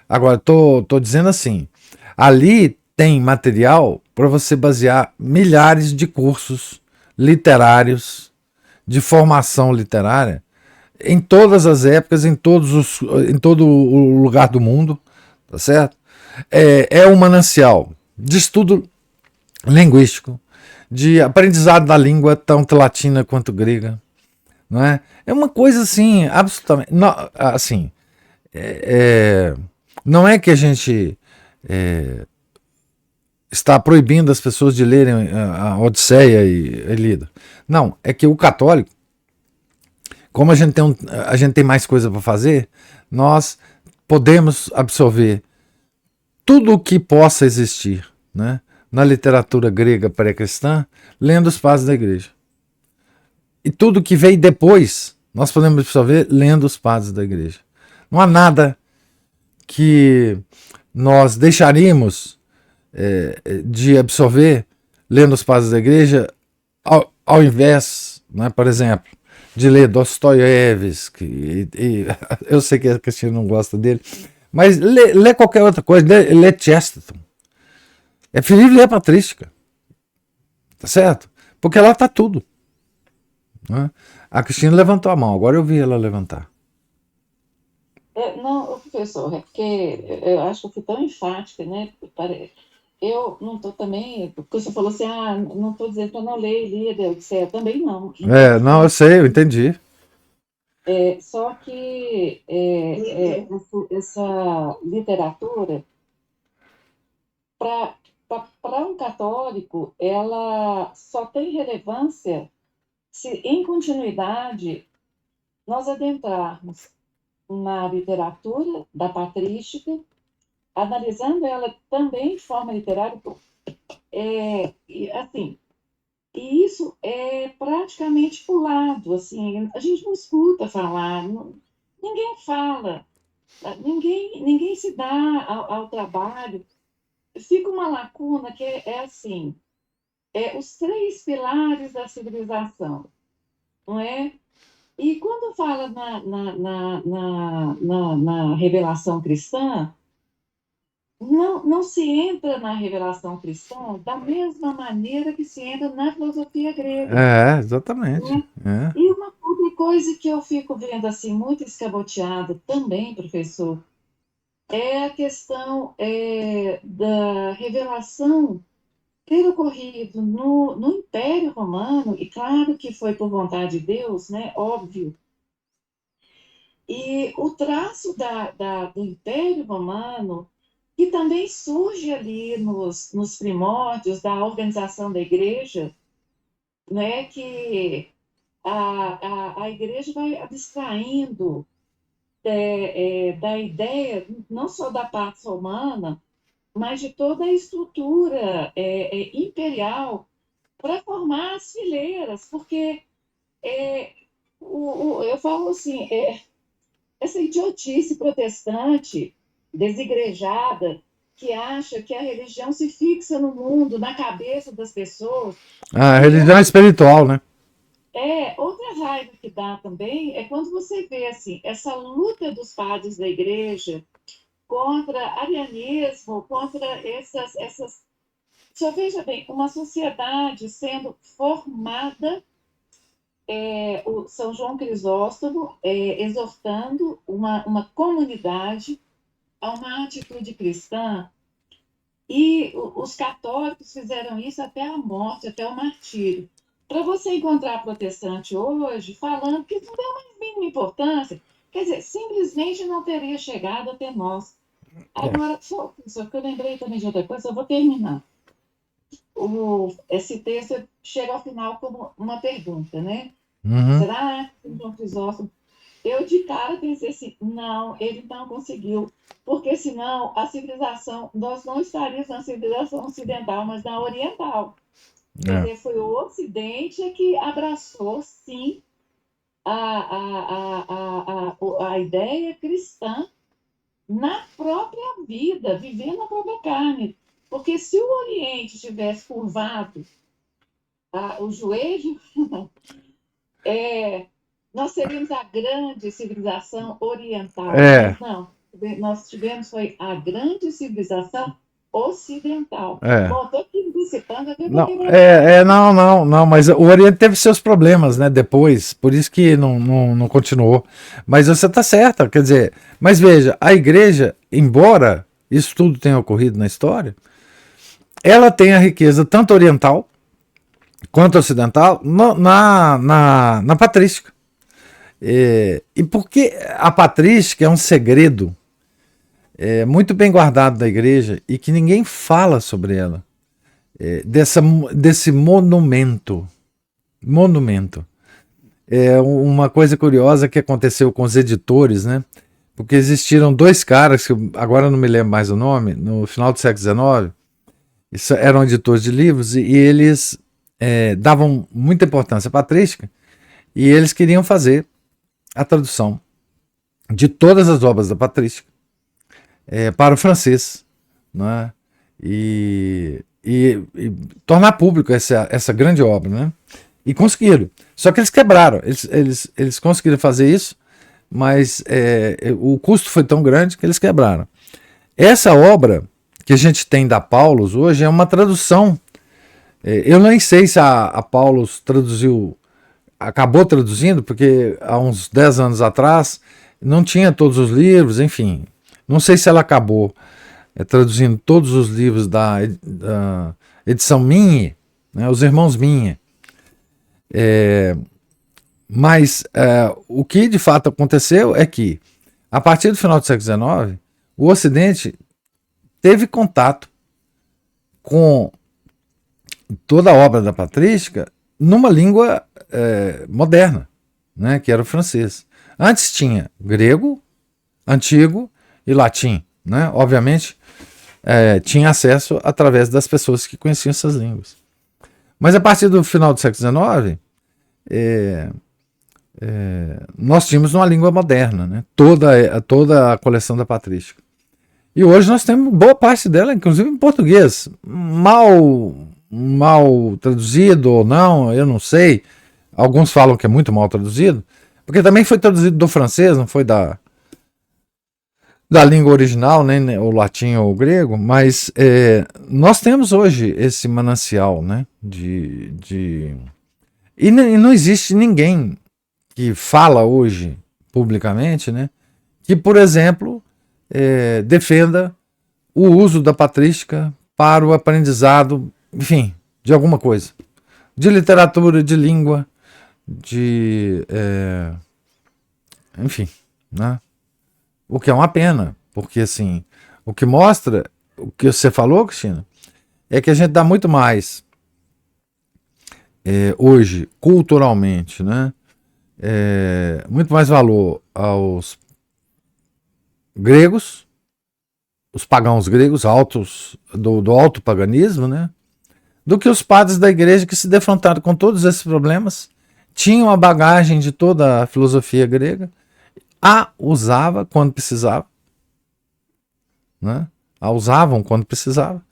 Agora, tô dizendo assim, ali tem material para você basear milhares de cursos literários, de formação literária, em todas as épocas, em todo o lugar do mundo, tá certo? É um manancial de estudo linguístico, de aprendizado da língua tanto latina quanto grega, não é? É uma coisa assim, absolutamente, não, assim, não é que a gente está proibindo as pessoas de lerem a Odisseia e Ilíada. Não, é que o católico, como a gente tem mais coisa para fazer, nós podemos absorver tudo o que possa existir, né, na literatura grega pré-cristã, lendo os padres da igreja. E tudo que veio depois, nós podemos absorver lendo os padres da igreja. Não há nada que nós deixaríamos de absorver lendo os padres da igreja, ao invés, né, por exemplo, de ler Dostoiévski, eu sei que a Cristina não gosta dele, mas lê qualquer outra coisa, lê Chesterton. É preferível ler a patrística, tá certo? Porque lá está tudo, né? A Cristina levantou a mão, agora eu vi ela levantar. Não, professor, é porque eu acho que eu fui tão enfática, né? Eu não estou também, porque você falou assim, não estou dizendo que eu não leio Líder, etc. Também não. Não, eu sei, eu entendi. Só que essa literatura, para um católico, ela só tem relevância se, em continuidade, nós adentrarmos na literatura da patrística, analisando ela também de forma literária, assim, e isso é praticamente pulado, assim, a gente não escuta falar, ninguém fala, ninguém se dá ao trabalho. Fica uma lacuna que é assim, os 3 pilares da civilização, não é? E quando fala na revelação cristã, não se entra na revelação cristã da mesma maneira que se entra na filosofia grega. Exatamente. Né? E uma outra coisa que eu fico vendo assim muito escaboteada também, professor, é a questão da revelação ter ocorrido no Império Romano, e claro que foi por vontade de Deus, né? Óbvio. E o traço do Império Romano, que também surge ali nos primórdios da organização da igreja, né, que a igreja vai abstraindo da ideia, não só da Pax Romana, mas de toda a estrutura imperial para formar as fileiras, porque eu falo assim, essa idiotice protestante, desigrejada, que acha que a religião se fixa no mundo, na cabeça das pessoas. A religião espiritual, né? Outra raiva que dá também é quando você vê assim, essa luta dos padres da igreja contra arianismo, contra essas. Só veja bem, uma sociedade sendo formada, o São João Crisóstomo exortando uma comunidade a uma atitude cristã, e os católicos fizeram isso até a morte, até o martírio. Para você encontrar protestante hoje falando que isso não tem a mais mínima importância, quer dizer, simplesmente não teria chegado até nós. Agora, só que eu lembrei também de outra coisa, eu vou terminar. Esse texto chega ao final como uma pergunta, né? Uhum. Será que São João Crisóstomo... Eu de cara pensei assim, não, ele não conseguiu, porque senão a civilização, nós não estaríamos na civilização ocidental, mas na oriental. Quer dizer, foi o Ocidente que abraçou, sim, a ideia cristã na própria vida, vivendo na própria carne. Porque se o Oriente tivesse curvado o joelho, nós seríamos a grande civilização oriental. Mas não, nós tivemos foi a grande civilização ocidental. Bom, estou aqui antecipando. Não, mas o Oriente teve seus problemas, né, depois, por isso que não continuou. Mas você está certa, quer dizer, mas veja, a igreja, embora isso tudo tenha ocorrido na história, ela tem a riqueza tanto oriental quanto ocidental na patrística. E porque a patrística é um segredo muito bem guardado da igreja e que ninguém fala sobre ela, desse monumento. É uma coisa curiosa que aconteceu com os editores, né? Porque existiram 2 caras, que agora não me lembro mais o nome, no final do século XIX, eram editores de livros e eles davam muita importância à patrística e eles queriam fazer a tradução de todas as obras da patrística para o francês, né? E tornar público essa grande obra, né? E conseguiram. Só que eles quebraram. Eles conseguiram fazer isso, mas o custo foi tão grande que eles quebraram. Essa obra que a gente tem da Paulus hoje é uma tradução. Eu nem sei se a Paulus traduziu acabou traduzindo, porque há uns 10 anos atrás não tinha todos os livros, enfim. Não sei se ela acabou traduzindo todos os livros da edição Minhe, né, os irmãos Minhe. Mas o que de fato aconteceu é que, a partir do final do século XIX, o Ocidente teve contato com toda a obra da patrística numa língua moderna, né, que era o francês. Antes tinha grego, antigo e latim, né? Obviamente tinha acesso através das pessoas que conheciam essas línguas. Mas a partir do final do século XIX, nós tínhamos uma língua moderna, né? Toda a coleção da patrística. E hoje nós temos boa parte dela, inclusive em português, mal traduzido ou não, eu não sei. Alguns falam que é muito mal traduzido, porque também foi traduzido do francês, não foi da língua original, nem o latim ou o grego, mas nós temos hoje esse manancial, né, e não existe ninguém que fala hoje publicamente, né, que, por exemplo, defenda o uso da patrística para o aprendizado, enfim, de alguma coisa, de literatura, de língua, enfim, né? O que é uma pena, porque assim, o que mostra, o que você falou, Cristina, é que a gente dá muito mais hoje, culturalmente, né? Muito mais valor aos gregos, os pagãos gregos, do alto paganismo, né? Do que os padres da igreja que se defrontaram com todos esses problemas, tinham a bagagem de toda a filosofia grega, a usava quando precisava, né? A usavam quando precisava,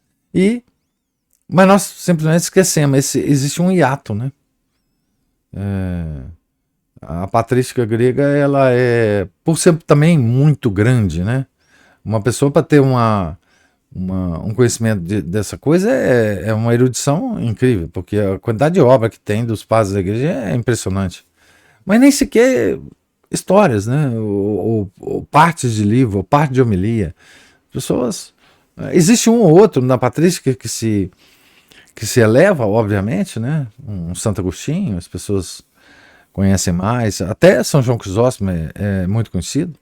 mas nós simplesmente esquecemos, existe um hiato, né? A patrística grega, ela por ser também muito grande, né? Uma pessoa, para ter um conhecimento dessa coisa, é uma erudição incrível, porque a quantidade de obra que tem dos padres da igreja é impressionante. Mas nem sequer histórias, né? Ou partes de livro, ou parte de homilia. Pessoas. Existe um ou outro na patrística que se eleva, obviamente, né? Um Santo Agostinho, as pessoas conhecem mais, até São João Crisóstomo é muito conhecido,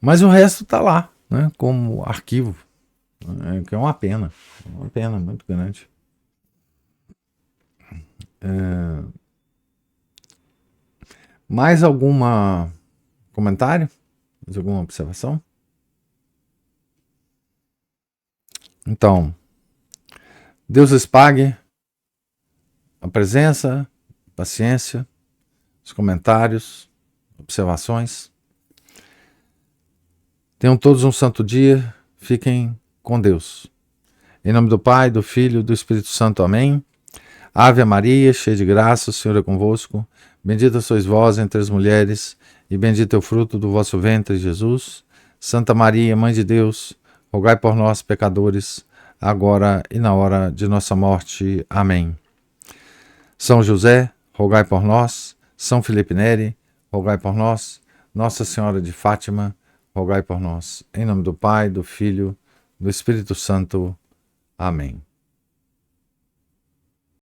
mas o resto está lá, né? Como arquivo, que é uma pena muito grande. Mais algum comentário? Mais alguma observação? Então, Deus lhes pague a presença, a paciência, os comentários, observações. Tenham todos um santo dia. Fiquem com Deus. Em nome do Pai, do Filho e do Espírito Santo. Amém. Ave Maria, cheia de graça, o Senhor é convosco. Bendita sois vós entre as mulheres, e bendito é o fruto do vosso ventre, Jesus. Santa Maria, Mãe de Deus, rogai por nós, pecadores, agora e na hora de nossa morte. Amém. São José, rogai por nós. São Felipe Neri, rogai por nós. Nossa Senhora de Fátima, rogai por nós. Em nome do Pai, do Filho, do Espírito Santo. Amém.